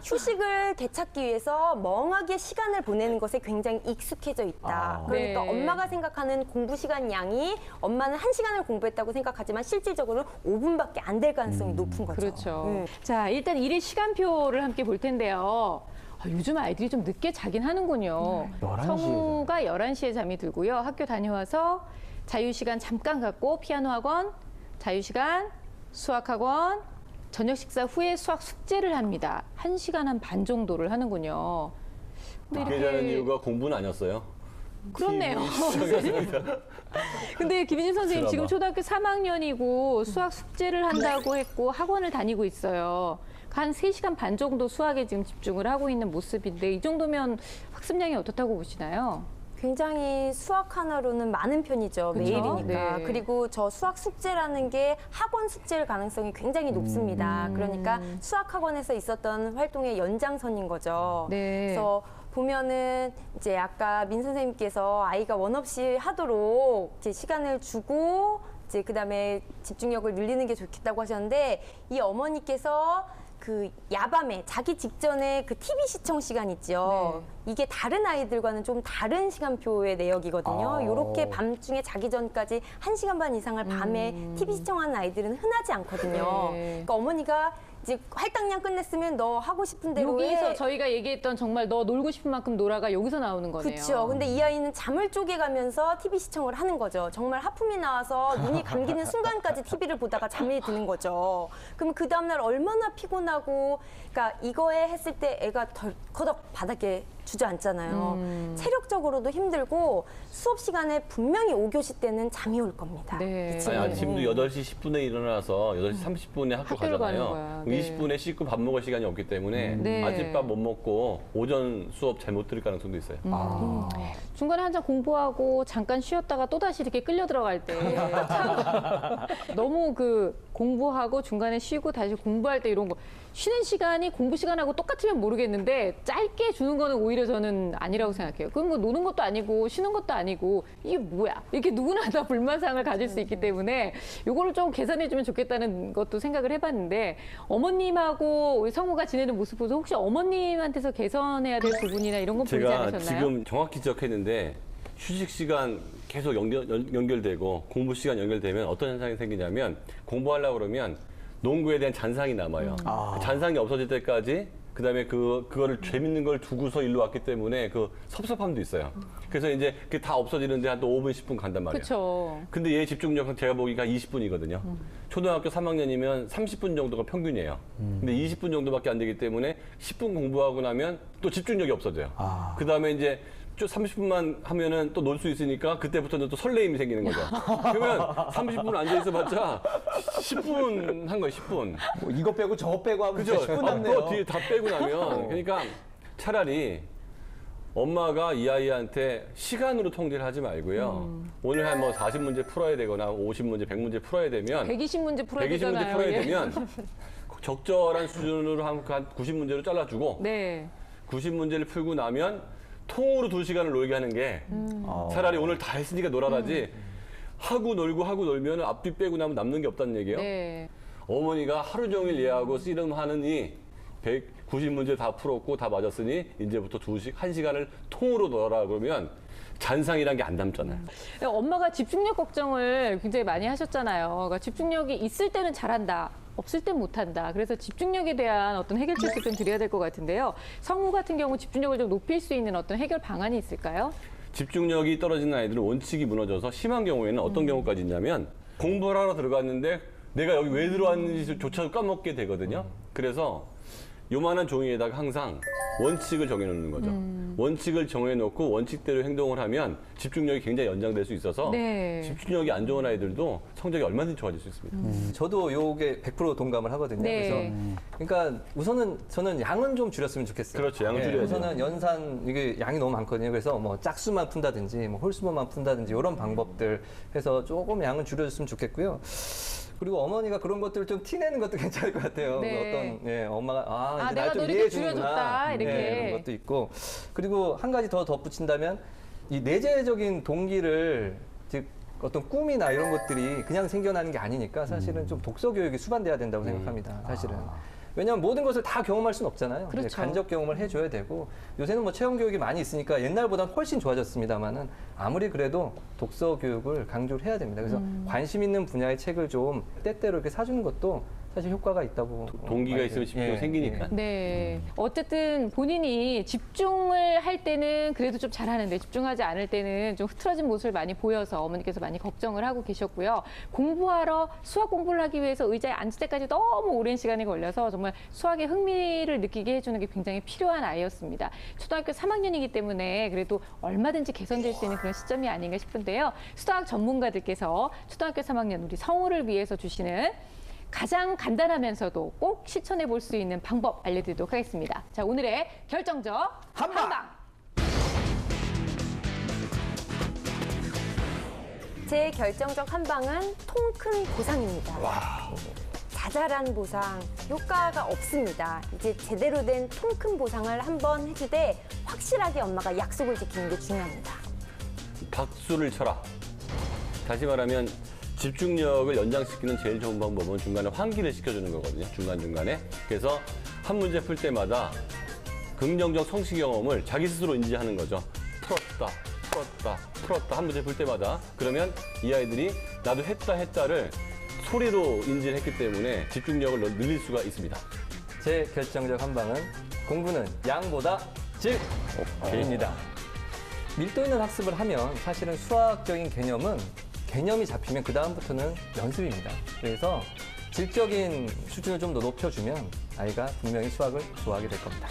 휴식을 되찾기 위해서 멍하게 시간을 보내는 것에 굉장히 익숙해져 있다. 그러니까 네. 엄마가 생각하는 공부 시간 양이 엄마는 1시간을 공부했다고 생각하지만 실질적으로 5분밖에 안 될 가능성이 높은 거죠. 그렇죠. 자, 일단 일일 시간표를 함께 볼 텐데요. 요즘 아이들이 좀 늦게 자긴 하는군요. 11시에 성우가 11시에 잠이 들고요. 학교 다녀와서 자유시간 잠깐 갖고 피아노 학원, 자유시간, 수학학원, 저녁 식사 후에 수학 숙제를 합니다. 1시간 한 반 정도를 하는군요. 근데 늦게 자는 이유가 공부는 아니었어요. 그렇네요. 근데 김희진 선생님 지금 초등학교 3학년이고 수학 숙제를 한다고 했고 학원을 다니고 있어요. 한 3시간 반 정도 수학에 지금 집중을 하고 있는 모습인데 이 정도면 학습량이 어떻다고 보시나요? 굉장히 수학 하나로는 많은 편이죠. 그쵸? 매일이니까. 네. 그리고 저 수학 숙제라는 게 학원 숙제일 가능성이 굉장히 높습니다. 그러니까 수학 학원에서 있었던 활동의 연장선인 거죠. 네. 그래서 보면은 이제 아까 민 선생님께서 아이가 원 없이 하도록 이제 시간을 주고 이제 그다음에 집중력을 늘리는 게 좋겠다고 하셨는데 이 어머니께서 그 야밤에 자기 직전에 그 TV 시청 시간 있죠. 이게 다른 아이들과는 좀 다른 시간표의 내역이거든요. 이렇게 밤중에 자기 전까지 1시간 반 이상을 밤에 TV 시청하는 아이들은 흔하지 않거든요. 네. 그러니까 어머니가 이제 할당량 끝냈으면 너 하고 싶은 대로 여기서 해. 저희가 얘기했던 정말 너 놀고 싶은 만큼 놀아가 여기서 나오는 거네요. 그렇죠. 근데 이 아이는 잠을 쪼개가면서 TV 시청을 하는 거죠. 정말 하품이 나와서 눈이 감기는 순간까지 TV를 보다가 잠이 드는 거죠. 그럼 그 다음날 얼마나 피곤하고, 그러니까 이거에 했을 때 애가 덜커덕 바닥에 주저앉잖아요. 체력적으로도 힘들고 수업 시간에 분명히 5교시 때는 잠이 올 겁니다. 네. 아니, 아침도 8시 10분에 일어나서 8시 30분에 학교 학교를 가는 가잖아요. 거야. 그럼 네. 20분에 씻고 밥 먹을 시간이 없기 때문에 네. 아침밥 못 먹고 오전 수업 잘못 들을 가능성도 있어요. 중간에 한참 공부하고 잠깐 쉬었다가 또다시 이렇게 끌려 들어갈 때 참 너무 그 공부하고 중간에 쉬고 다시 공부할 때 이런 거 쉬는 시간이 공부 시간하고 똑같으면 모르겠는데 짧게 주는 거는 오히려 저는 아니라고 생각해요. 그건 뭐 노는 것도 아니고 쉬는 것도 아니고 이게 뭐야? 이렇게 누구나 다 불만사항을 가질 수 있기 때문에 요거를 좀 개선해 주면 좋겠다는 것도 생각을 해봤는데 어머님하고 우리 성우가 지내는 모습 보면서 혹시 어머님한테서 개선해야 될 부분이나 이런 건 보이지 제가 않으셨나요? 지금 정확히 기억했는데 휴식 시간 계속 연결되고 공부 시간 연결되면 어떤 현상이 생기냐면 공부하려고 그러면 농구에 대한 잔상이 남아요. 그 잔상이 없어질 때까지 그다음에 그거를 재밌는 걸 두고서 일로 왔기 때문에 그 섭섭함도 있어요. 그래서 이제 그게 다 없어지는데 한 또 5분, 10분 간단 말이에요. 그렇죠. 근데 얘 집중력은 제가 보기가 20분이거든요. 초등학교 3학년이면 30분 정도가 평균이에요. 근데 20분 정도밖에 안 되기 때문에 10분 공부하고 나면 또 집중력이 없어져요. 그다음에 이제 쭉 30분만 하면은 또 놀 수 있으니까 그때부터는 또 설레임이 생기는 거죠. 그러면 30분 앉아 있어봤자 10분 한 거예요, 10분. 뭐 이거 빼고 저거 빼고 하면 그죠? 10분 또 남네요. 뒤에 다 빼고 나면 그러니까 차라리 엄마가 이 아이한테 시간으로 통제를 하지 말고요. 오늘 한 뭐 40문제 풀어야 되거나 50문제, 100문제 풀어야 되면 120문제 풀어야 120문제 되잖아요. 풀어야 예. 되면 적절한 수준으로 한 90문제로 잘라주고 네. 90문제를 풀고 나면 통으로 2시간을 놀게 하는 게 차라리 오늘 다 했으니까 놀아라지 하고 놀면 앞뒤 빼고 나면 남는 게 없다는 얘기예요. 네. 어머니가 하루 종일 얘하고 씨름하느니 190문제 다 풀었고 다 맞았으니 이제부터 1시간을 통으로 놀아라 그러면 잔상이란 게 안 남잖아요. 엄마가 집중력 걱정을 굉장히 많이 하셨잖아요. 그러니까 집중력이 있을 때는 잘한다. 없을 땐 못한다. 그래서 집중력에 대한 어떤 해결책을 좀 드려야 될 것 같은데요. 성우 같은 경우 집중력을 좀 높일 수 있는 어떤 해결 방안이 있을까요? 집중력이 떨어지는 아이들은 원칙이 무너져서 심한 경우에는 어떤 경우까지 있냐면 공부를 하러 들어갔는데 내가 여기 왜 들어왔는지조차도 까먹게 되거든요. 그래서 요만한 종이에다가 항상 원칙을 정해놓는 거죠. 원칙을 정해놓고 원칙대로 행동을 하면 집중력이 굉장히 연장될 수 있어서 네. 집중력이 안 좋은 아이들도 성적이 얼마든지 좋아질 수 있습니다. 저도 요게 100% 동감을 하거든요. 네. 그러니까 우선은 저는 양은 좀 줄였으면 좋겠어요. 그렇죠. 양은 줄여야죠. 우선은 연산 이게 양이 너무 많거든요. 그래서 뭐 짝수만 푼다든지 뭐 홀수만 푼다든지 이런 방법들 해서 조금 양은 줄여줬으면 좋겠고요. 그리고 어머니가 그런 것들을 좀 티내는 것도 괜찮을 것 같아요. 네. 어떤 엄마가 이제 내가 날 좀 너 이렇게 이해해 줄여줬다, 주는구나. 이렇게. 그런 것도 있고 그리고 한 가지 더 덧붙인다면 이 내재적인 동기를 즉 어떤 꿈이나 이런 것들이 그냥 생겨나는 게 아니니까 사실은 좀 독서 교육이 수반돼야 된다고 생각합니다. 사실은. 왜냐하면 모든 것을 다 경험할 수는 없잖아요. 그렇죠. 이제 간접 경험을 해줘야 되고 요새는 뭐 체험 교육이 많이 있으니까 옛날보다는 훨씬 좋아졌습니다만은 아무리 그래도 독서 교육을 강조를 해야 됩니다. 그래서 관심 있는 분야의 책을 좀 때때로 이렇게 사주는 것도 사실 효과가 있다고. 동기가 많이 있으면 돼요. 집중이 생기니까. 네. 어쨌든 본인이 집중을 할 때는 그래도 좀 잘하는데 집중하지 않을 때는 좀 흐트러진 모습을 많이 보여서 어머니께서 많이 걱정을 하고 계셨고요. 공부하러 수학 공부를 하기 위해서 의자에 앉을 때까지 너무 오랜 시간이 걸려서 정말 수학에 흥미를 느끼게 해주는 게 굉장히 필요한 아이였습니다. 초등학교 3학년이기 때문에 그래도 얼마든지 개선될 수 있는 그런 시점이 아닌가 싶은데요. 수학 전문가들께서 초등학교 3학년 우리 성우를 위해서 주시는 가장 간단하면서도 꼭 실천해 볼 수 있는 방법 알려드리도록 하겠습니다. 자, 오늘의 결정적 한방. 제 결정적 한방은 통 큰 보상입니다. 자잘한 보상, 효과가 없습니다. 이제 제대로 된 통 큰 보상을 한번 해줄 때 확실하게 엄마가 약속을 지키는 게 중요합니다. 박수를 쳐라. 다시 말하면 집중력을 연장시키는 제일 좋은 방법은 중간에 환기를 시켜주는 거거든요. 중간중간에. 그래서 한 문제 풀 때마다 긍정적 성취 경험을 자기 스스로 인지하는 거죠. 풀었다. 한 문제 풀 때마다. 그러면 이 아이들이 나도 했다를 소리로 인지를 했기 때문에 집중력을 늘릴 수가 있습니다. 제 결정적 한방은 공부는 양보다 질입니다. 밀도 있는 학습을 하면 사실은 수학적인 개념이 잡히면 그 다음부터는 연습입니다. 그래서 질적인 수준을 좀 더 높여주면 아이가 분명히 수학을 좋아하게 될 겁니다.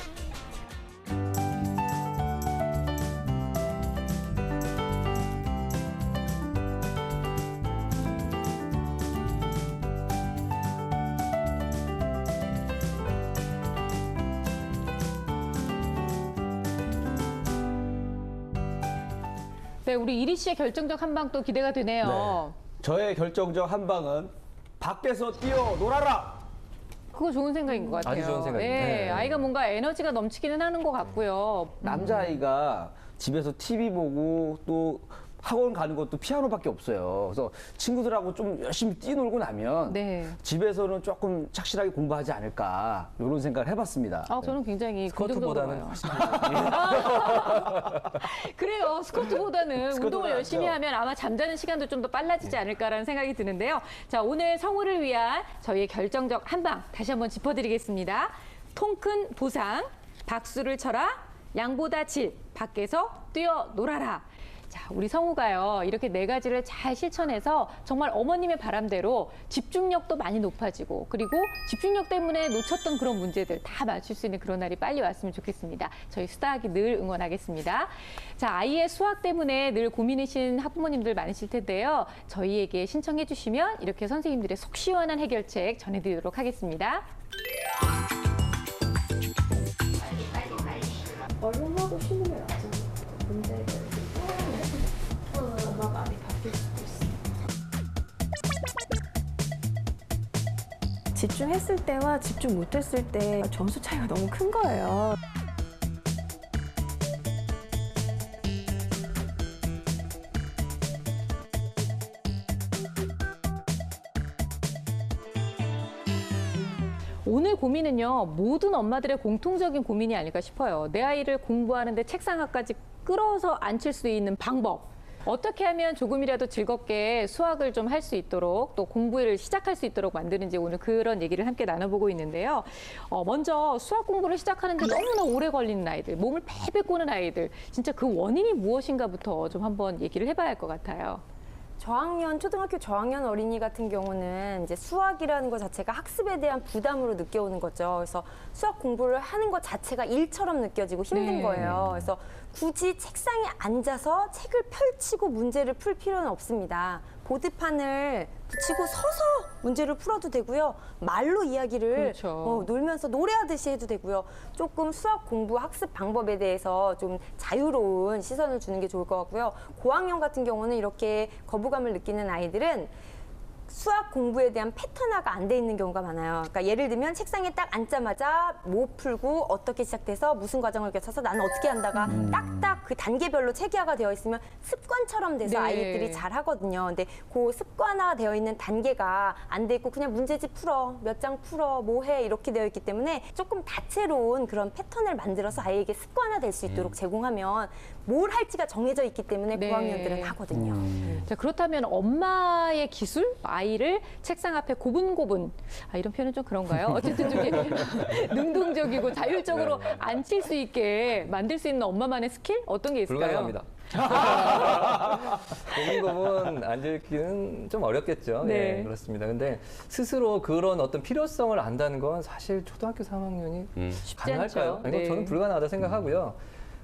네, 우리 이리 씨의 결정적 한방 또 기대가 되네요. 저의 결정적 한방은 밖에서 뛰어 놀아라. 그거 좋은 생각인 것 같아요. 아주 좋은 생각입니다. 네, 네. 아이가 뭔가 에너지가 넘치기는 하는 것 같고요. 남자아이가 집에서 TV 보고 또 학원 가는 것도 피아노밖에 없어요. 그래서 친구들하고 좀 열심히 뛰놀고 나면 네. 집에서는 조금 착실하게 공부하지 않을까 이런 생각을 해봤습니다. 저는 굉장히 스쿼트보다는 긍정적으로 봐요. 그래요. 스쿼트보다는 운동을 열심히 하면 아마 잠자는 시간도 좀 더 빨라지지 않을까라는 생각이 드는데요. 자, 오늘 성우를 위한 저희의 결정적 한방 다시 한번 짚어드리겠습니다. 통 큰 보상, 박수를 쳐라, 양보다 질, 밖에서 뛰어 놀아라. 자, 우리 성우가요, 이렇게 네 가지를 잘 실천해서 정말 어머님의 바람대로 집중력도 많이 높아지고 그리고 집중력 때문에 놓쳤던 그런 문제들 다 맞출 수 있는 그런 날이 빨리 왔으면 좋겠습니다. 저희 수다하기 늘 응원하겠습니다. 자, 아이의 수학 때문에 늘 고민이신 학부모님들 많으실 텐데요. 저희에게 신청해 주시면 이렇게 선생님들의 속 시원한 해결책 전해드리도록 하겠습니다. 얼마나 쉬는 게 낫죠. 문제가 엄마 마음이 바뀔 수도 있어. 집중했을 때와 집중 못했을 때 점수 차이가 너무 큰 거예요. 오늘 고민은요, 모든 엄마들의 공통적인 고민이 아닐까 싶어요. 내 아이를 공부하는데 책상 앞까지 끌어서 앉힐 수 있는 방법. 어떻게 하면 조금이라도 즐겁게 수학을 좀 할 수 있도록 또 공부를 시작할 수 있도록 만드는지 오늘 그런 얘기를 함께 나눠보고 있는데요. 먼저 수학 공부를 시작하는데 너무나 오래 걸리는 아이들, 몸을 패패 꼬는 아이들, 진짜 그 원인이 무엇인가부터 좀 한번 얘기를 해봐야 할 것 같아요. 초등학교 저학년 어린이 같은 경우는 이제 수학이라는 것 자체가 학습에 대한 부담으로 느껴오는 거죠. 그래서 수학 공부를 하는 것 자체가 일처럼 느껴지고 힘든 네. 거예요. 그래서 굳이 책상에 앉아서 책을 펼치고 문제를 풀 필요는 없습니다. 보드판을 붙이고 서서 문제를 풀어도 되고요. 말로 이야기를 그렇죠. 놀면서 노래하듯이 해도 되고요. 조금 수학 공부 학습 방법에 대해서 좀 자유로운 시선을 주는 게 좋을 것 같고요. 고학년 같은 경우는 이렇게 거부감을 느끼는 아이들은 수학 공부에 대한 패턴화가 안 돼 있는 경우가 많아요. 그러니까 예를 들면 책상에 딱 앉자마자 뭐 풀고 어떻게 시작돼서 무슨 과정을 거쳐서 나는 어떻게 한다가 딱딱 그 단계별로 체계화가 되어 있으면 습관처럼 돼서 네. 아이들이 잘 하거든요. 근데 그 습관화 되어 있는 단계가 안 돼 있고 그냥 문제집 풀어, 몇 장 풀어, 뭐 해 이렇게 되어 있기 때문에 조금 다채로운 그런 패턴을 만들어서 아이에게 습관화 될 수 있도록 제공하면 뭘 할지가 정해져 있기 때문에 네. 고학년들은 하거든요. 자, 그렇다면 엄마의 기술, 아이를 책상 앞에 고분고분, 이런 표현은 좀 그런가요? 어쨌든 좀 이렇게 능동적이고 자율적으로 앉힐 수 있게 만들 수 있는 엄마만의 스킬? 어떤 게 있을까요? 불가능합니다. 고민고민 앉을기는 좀 어렵겠죠. 네. 예, 그렇습니다. 근데 스스로 그런 어떤 필요성을 안다는 건 사실 초등학교 3학년이 가능할까요? 않죠. 이거 네. 저는 불가능하다 생각하고요.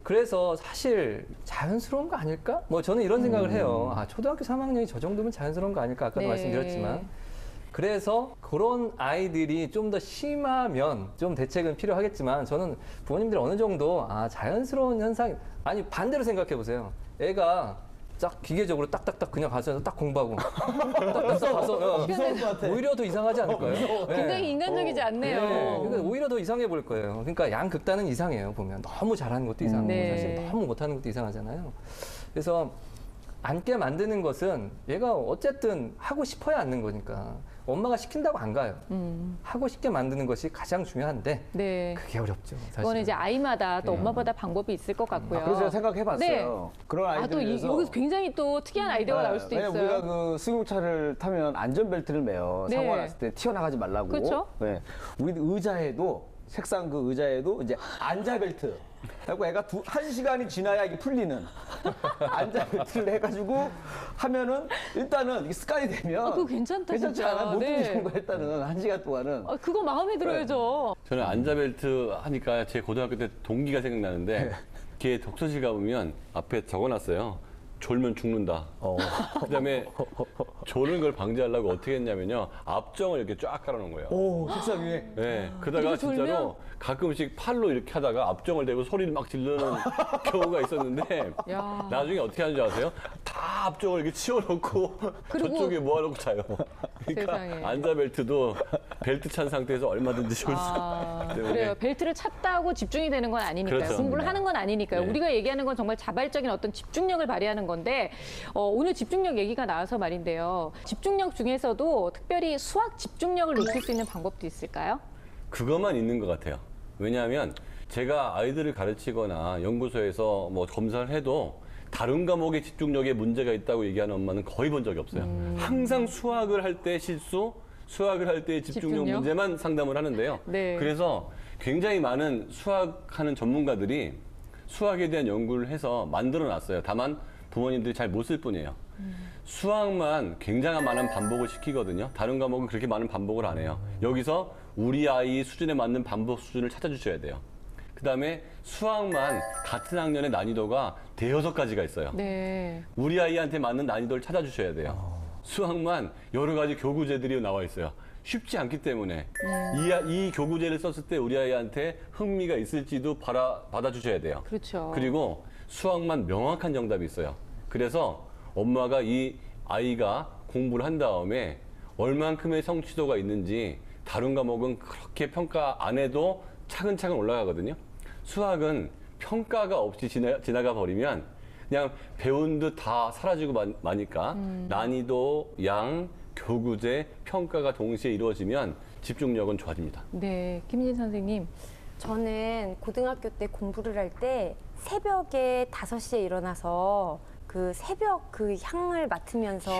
그래서 사실 자연스러운 거 아닐까? 뭐 저는 이런 생각을 해요. 초등학교 3학년이 저 정도면 자연스러운 거 아닐까? 아까도 네. 말씀드렸지만. 그래서 그런 아이들이 좀 더 심하면 좀 대책은 필요하겠지만 저는 부모님들이 어느 정도 자연스러운 현상 아니 반대로 생각해 보세요. 애가 딱 기계적으로 딱딱딱 그냥 가서 딱 공부하고 딱딱딱 가서 무서울 것 같아. 오히려 더 이상하지 않을까요? 네. 굉장히 인간적이지 않네요. 네, 그러니까 오히려 더 이상해 보일 거예요. 그러니까 양극단은 이상해요. 보면 너무 잘하는 것도 이상하고 네. 사실 너무 못하는 것도 이상하잖아요. 그래서 앉게 만드는 것은 얘가 어쨌든 하고 싶어야 앉는 거니까 엄마가 시킨다고 안 가요. 하고 싶게 만드는 것이 가장 중요한데 네. 그게 어렵죠. 사실은. 그거는 이제 아이마다 또 네. 엄마마다 방법이 있을 것 같고요. 그래서 제가 생각해봤어요. 네. 그런 또 아이들 위해서 여기서 굉장히 또 특이한 아이디어가 나올 수도 왜냐면 있어요. 우리가 그 승용차를 타면 안전벨트를 매요. 네. 사고가 났을 때 튀어나가지 말라고. 그렇죠. 네. 우리 의자에도 책상 그 의자에도 이제 앉아벨트. 하고 애가 1시간이 지나야 이게 풀리는 앉아벨트를 해가지고 하면은 일단은 이게 습관이 되면 그거 괜찮다, 괜찮지 진짜. 않아? 못 네. 풀리는 거 일단은 1시간 동안은. 그거 마음에 들어야죠. 저는 안자벨트 하니까 제 고등학교 때 동기가 생각나는데 걔 독서실 가보면 앞에 적어놨어요. 졸면 죽는다. 그다음에 조는 걸 방지하려고 어떻게 했냐면요. 앞정을 이렇게 쫙 깔아놓은 거예요. 오, 책상 위에. 네, 그러다가 그리고 진짜로 졸면? 가끔씩 팔로 이렇게 하다가 앞정을 대고 소리를 막 지르는 경우가 있었는데 야. 나중에 어떻게 하는 줄 아세요? 다 앞정을 이렇게 치워놓고 그리고- 저쪽에 모아놓고 자요. 그러니까 세상에. 안자벨트도 벨트 찬 상태에서 얼마든지 졸 수 있기 때문에. 그래요. 벨트를 찼다고 집중이 되는 건 아니니까요. 그렇죠. 공부를 하는 건 아니니까요. 네. 우리가 얘기하는 건 정말 자발적인 어떤 집중력을 발휘하는 건데 오늘 집중력 얘기가 나와서 말인데요. 집중력 중에서도 특별히 수학 집중력을 높일 수 있는 방법도 있을까요? 그것만 있는 것 같아요. 왜냐하면 제가 아이들을 가르치거나 연구소에서 뭐 검사를 해도 다른 과목의 집중력에 문제가 있다고 얘기하는 엄마는 거의 본 적이 없어요. 항상 수학을 할 때 실수, 수학을 할 때 집중력 집중력? 문제만 상담을 하는데요. 네. 그래서 굉장히 많은 수학하는 전문가들이 수학에 대한 연구를 해서 만들어 놨어요. 다만 부모님들이 잘 못 쓸 뿐이에요. 수학만 굉장한 많은 반복을 시키거든요. 다른 과목은 그렇게 많은 반복을 안 해요. 여기서 우리 아이 수준에 맞는 반복 수준을 찾아주셔야 돼요. 그 다음에 수학만 같은 학년의 난이도가 대여섯 가지가 있어요. 네. 우리 아이한테 맞는 난이도를 찾아주셔야 돼요. 수학만 여러 가지 교구제들이 나와 있어요. 쉽지 않기 때문에 이 교구제를 썼을 때 우리 아이한테 흥미가 있을지도 받아주셔야 돼요. 그렇죠. 그리고 수학만 명확한 정답이 있어요. 그래서 엄마가 이 아이가 공부를 한 다음에 얼만큼의 성취도가 있는지 다른 과목은 그렇게 평가 안 해도 차근차근 올라가거든요. 수학은 평가가 없이 지나가 버리면 그냥 배운 듯 다 사라지고 마니까 난이도, 양, 교구제, 평가가 동시에 이루어지면 집중력은 좋아집니다. 네. 김진 선생님. 저는 고등학교 때 공부를 할 때 새벽에 5시에 일어나서 그 새벽 그 향을 맡으면서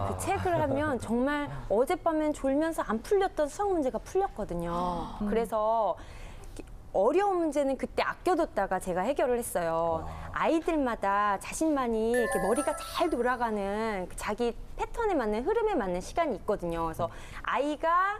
그 책을 하면 정말 어젯밤엔 졸면서 안 풀렸던 수학 문제가 풀렸거든요. 그래서 어려운 문제는 그때 아껴뒀다가 제가 해결을 했어요. 아이들마다 자신만이 이렇게 머리가 잘 돌아가는 그 자기 패턴에 맞는 흐름에 맞는 시간이 있거든요. 그래서 아이가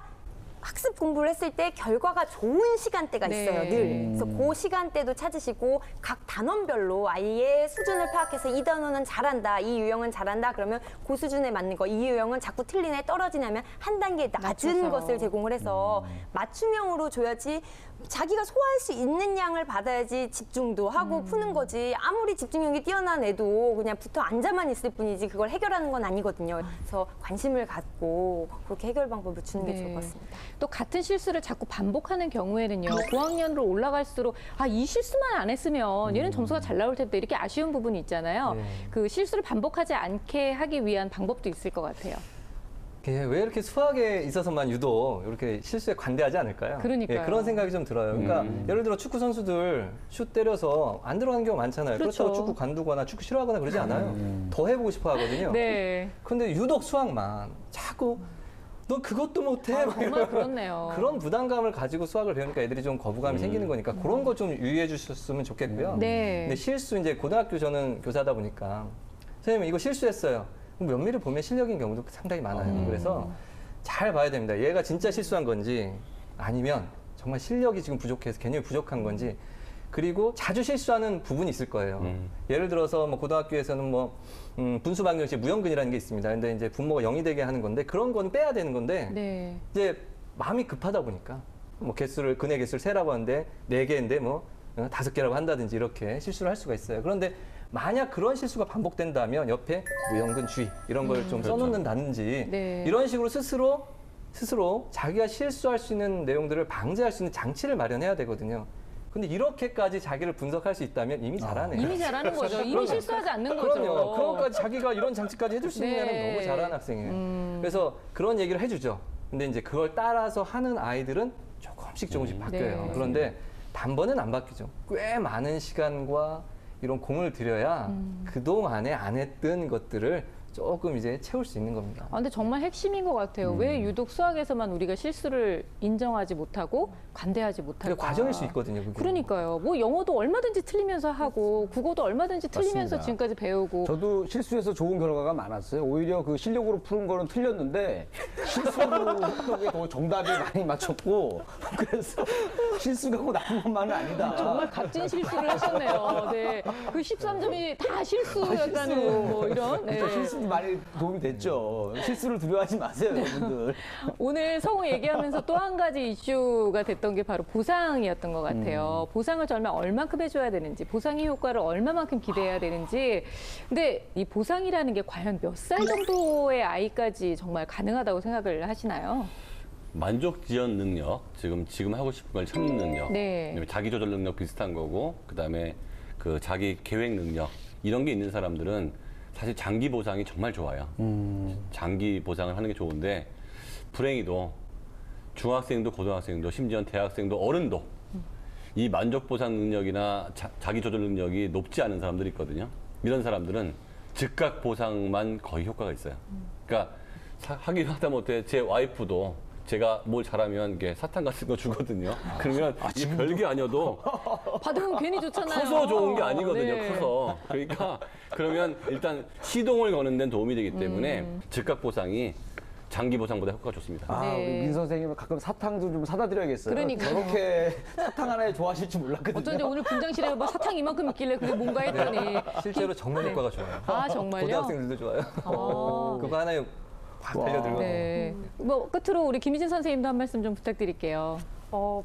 학습 공부를 했을 때 결과가 좋은 시간대가 네. 있어요, 늘. 그래서 그 시간대도 찾으시고 각 단원별로 아이의 수준을 파악해서 이 단원은 잘한다, 이 유형은 잘한다, 그러면 그 수준에 맞는 거, 이 유형은 자꾸 틀리네, 떨어지냐면 한 단계 낮은 맞춰서. 것을 제공을 해서 맞춤형으로 줘야지 자기가 소화할 수 있는 양을 받아야지 집중도 하고 푸는 거지. 아무리 집중력이 뛰어난 애도 그냥 붙어 앉아만 있을 뿐이지 그걸 해결하는 건 아니거든요. 그래서 관심을 갖고 그렇게 해결 방법을 주는 게 네. 좋을 것 같습니다. 또 같은 실수를 자꾸 반복하는 경우에는요. 고학년으로 올라갈수록 이 실수만 안 했으면 얘는 점수가 잘 나올 텐데 이렇게 아쉬운 부분이 있잖아요. 네. 그 실수를 반복하지 않게 하기 위한 방법도 있을 것 같아요. 왜 이렇게 수학에 있어서만 유독 이렇게 실수에 관대하지 않을까요? 그러니까요. 예, 그런 생각이 좀 들어요. 그러니까 예를 들어 축구 선수들 슛 때려서 안 들어가는 경우 많잖아요. 그렇죠. 그렇다고 축구 관두거나 축구 싫어하거나 그러지 않아요. 더 해보고 싶어 하거든요. 네. 근데 유독 수학만 자꾸 너 그것도 못해. 막 정말 이런 그렇네요. 그런 부담감을 가지고 수학을 배우니까 애들이 좀 거부감이 생기는 거니까 그런 거 좀 유의해 주셨으면 좋겠고요. 네. 근데 실수 이제 고등학교 저는 교사다 보니까 선생님 이거 실수했어요. 면밀히 보면 실력인 경우도 상당히 많아요. 그래서 잘 봐야 됩니다. 얘가 진짜 실수한 건지 아니면 정말 실력이 지금 부족해서 개념이 부족한 건지 그리고 자주 실수하는 부분이 있을 거예요. 예를 들어서 뭐 고등학교에서는 뭐 분수 방정식 무형근이라는 게 있습니다. 근데 이제 분모가 0이 되게 하는 건데 그런 건 빼야 되는 건데 네. 이제 마음이 급하다 보니까 뭐 개수를 근의 개수를 세라고 하는데 4개인데 뭐 5개라고 한다든지 이렇게 실수를 할 수가 있어요. 그런데 만약 그런 실수가 반복된다면 옆에 무형근 주의 이런 걸 좀 써놓는다든지 네. 이런 식으로 스스로 자기가 실수할 수 있는 내용들을 방지할 수 있는 장치를 마련해야 되거든요. 근데 이렇게까지 자기를 분석할 수 있다면 이미 잘하네요. 이미 잘하는 거죠. 이미 실수하지 않는 거죠. 그럼요. 그것까지 자기가 이런 장치까지 해줄 수 있는 네. 애는 너무 잘하는 학생이에요. 그래서 그런 얘기를 해주죠. 근데 이제 그걸 따라서 하는 아이들은 조금씩 바뀌어요. 네. 그런데 단번에는 안 바뀌죠. 꽤 많은 시간과 이런 공을 들여야 그동안에 안 했던 것들을 조금 이제 채울 수 있는 겁니다. 근데 정말 핵심인 것 같아요. 왜 유독 수학에서만 우리가 실수를 인정하지 못하고 관대하지 못할까? 근데 과정일 수 있거든요. 그게. 그러니까요. 뭐 영어도 얼마든지 틀리면서 하고 국어도 얼마든지 틀리면서 맞습니다. 지금까지 배우고. 저도 실수해서 좋은 결과가 많았어요. 오히려 그 실력으로 푸는 거는 틀렸는데 실수로 했던 게 더 정답이 많이 맞췄고 그래서 실수가 꼭 나쁜 것만은 아니다. 정말 값진 실수를 하셨네요. 네. 그 13점이 다 실수였다는 뭐 이런. 네. 진짜 실수도 많이 도움이 됐죠. 실수를 두려워하지 마세요, 여러분들. 오늘 성우 얘기하면서 또 한 가지 이슈가 됐던 게 바로 보상이었던 것 같아요. 보상을 정말 얼만큼 해줘야 되는지, 보상의 효과를 얼마만큼 기대해야 되는지. 근데 이 보상이라는 게 과연 몇 살 정도의 아이까지 정말 가능하다고 생각을 하시나요? 만족 지연 능력, 지금 하고 싶은 걸 참는 능력, 네. 그다음에 자기 조절 능력 비슷한 거고, 그다음에 그 자기 계획 능력 이런 게 있는 사람들은 사실 장기 보상이 정말 좋아요. 장기 보상을 하는 게 좋은데 불행히도 중학생도 고등학생도 심지어 대학생도 어른도 이 만족 보상 능력이나 자기 조절 능력이 높지 않은 사람들이 있거든요. 이런 사람들은 즉각 보상만 거의 효과가 있어요. 그러니까 하긴 하다 못해 제 와이프도 제가 뭘 잘하면 이게 사탕 같은 거 주거든요. 그러면 이게 별게 아니어도 받으면 괜히 좋잖아요. 커서 좋은 게 아니거든요. 네. 커서. 그러니까 그러면 일단 시동을 거는 데는 도움이 되기 때문에 즉각 보상이 장기 보상보다 효과가 좋습니다. 네. 우리 민 선생님은 가끔 사탕도 좀 사다 드려야겠어요. 그러니까요. 저렇게 사탕 하나에 좋아하실 줄 몰랐거든요. 어쩐지 오늘 분장실에 뭐 사탕 이만큼 있길래 그게 뭔가 했더니. 실제로 정말 효과가 좋아요. 아, 정말요? 고등학생들도 좋아요. 그거 하나에 확 달려들고. 네. 뭐 끝으로 우리 김희진 선생님도 한 말씀 좀 부탁드릴게요.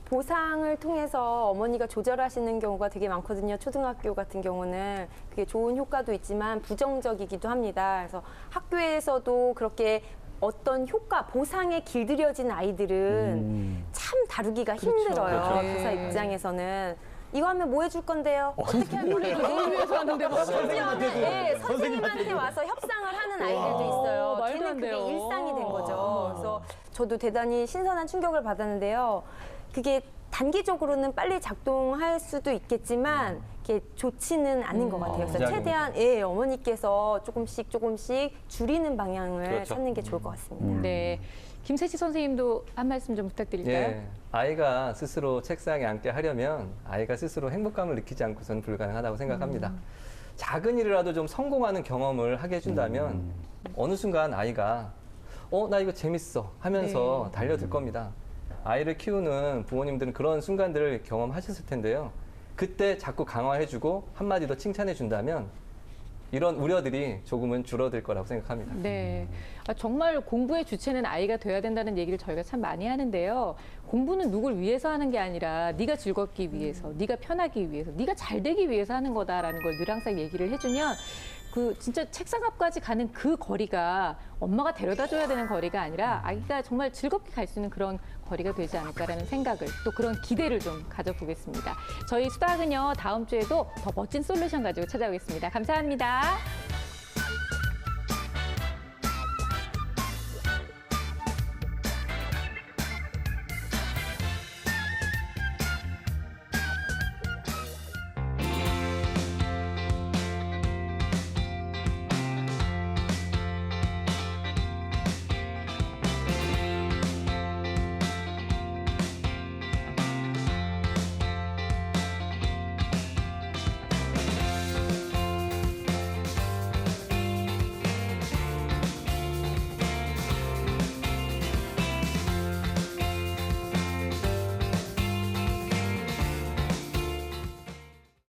보상을 통해서 어머니가 조절하시는 경우가 되게 많거든요. 초등학교 같은 경우는 그게 좋은 효과도 있지만 부정적이기도 합니다. 그래서 학교에서도 그렇게 어떤 효과, 보상에 길들여진 아이들은 참 다루기가 힘들어요. 그렇죠. 교사 네. 입장에서는. 이거 하면 뭐 해줄 건데요? 어떻게 할 건데요? 너를 위해서 하는데 뭐. 심지어는 선생님한테 와서 협상을 하는 아이들도 있어요. 말도 걔는 안 그게 돼요. 일상이 된 거죠. 그래서 저도 대단히 신선한 충격을 받았는데요. 그게 단기적으로는 빨리 작동할 수도 있겠지만 이게 좋지는 않은 것 같아요. 그래서 부작용이. 최대한 어머니께서 조금씩 줄이는 방향을 그렇죠. 찾는 게 좋을 것 같습니다. 네. 김세치 선생님도 한 말씀 좀 부탁드릴까요? 예, 아이가 스스로 책상에 앉게 하려면 아이가 스스로 행복감을 느끼지 않고서는 불가능하다고 생각합니다. 작은 일이라도 좀 성공하는 경험을 하게 해준다면 어느 순간 아이가 나 이거 재밌어 하면서 달려들 겁니다. 아이를 키우는 부모님들은 그런 순간들을 경험하셨을 텐데요. 그때 자꾸 강화해주고 한마디 더 칭찬해준다면 이런 우려들이 조금은 줄어들 거라고 생각합니다. 네. 정말 공부의 주체는 아이가 돼야 된다는 얘기를 저희가 참 많이 하는데요. 공부는 누굴 위해서 하는 게 아니라 네가 즐겁기 위해서, 네가 편하기 위해서, 네가 잘 되기 위해서 하는 거다라는 걸 늘 항상 얘기를 해주면 그 진짜 책상 앞까지 가는 그 거리가 엄마가 데려다 줘야 되는 거리가 아니라 아이가 정말 즐겁게 갈 수 있는 그런 거리가 되지 않을까라는 생각을 또 그런 기대를 좀 가져보겠습니다. 저희 수다학은요 다음 주에도 더 멋진 솔루션 가지고 찾아오겠습니다. 감사합니다.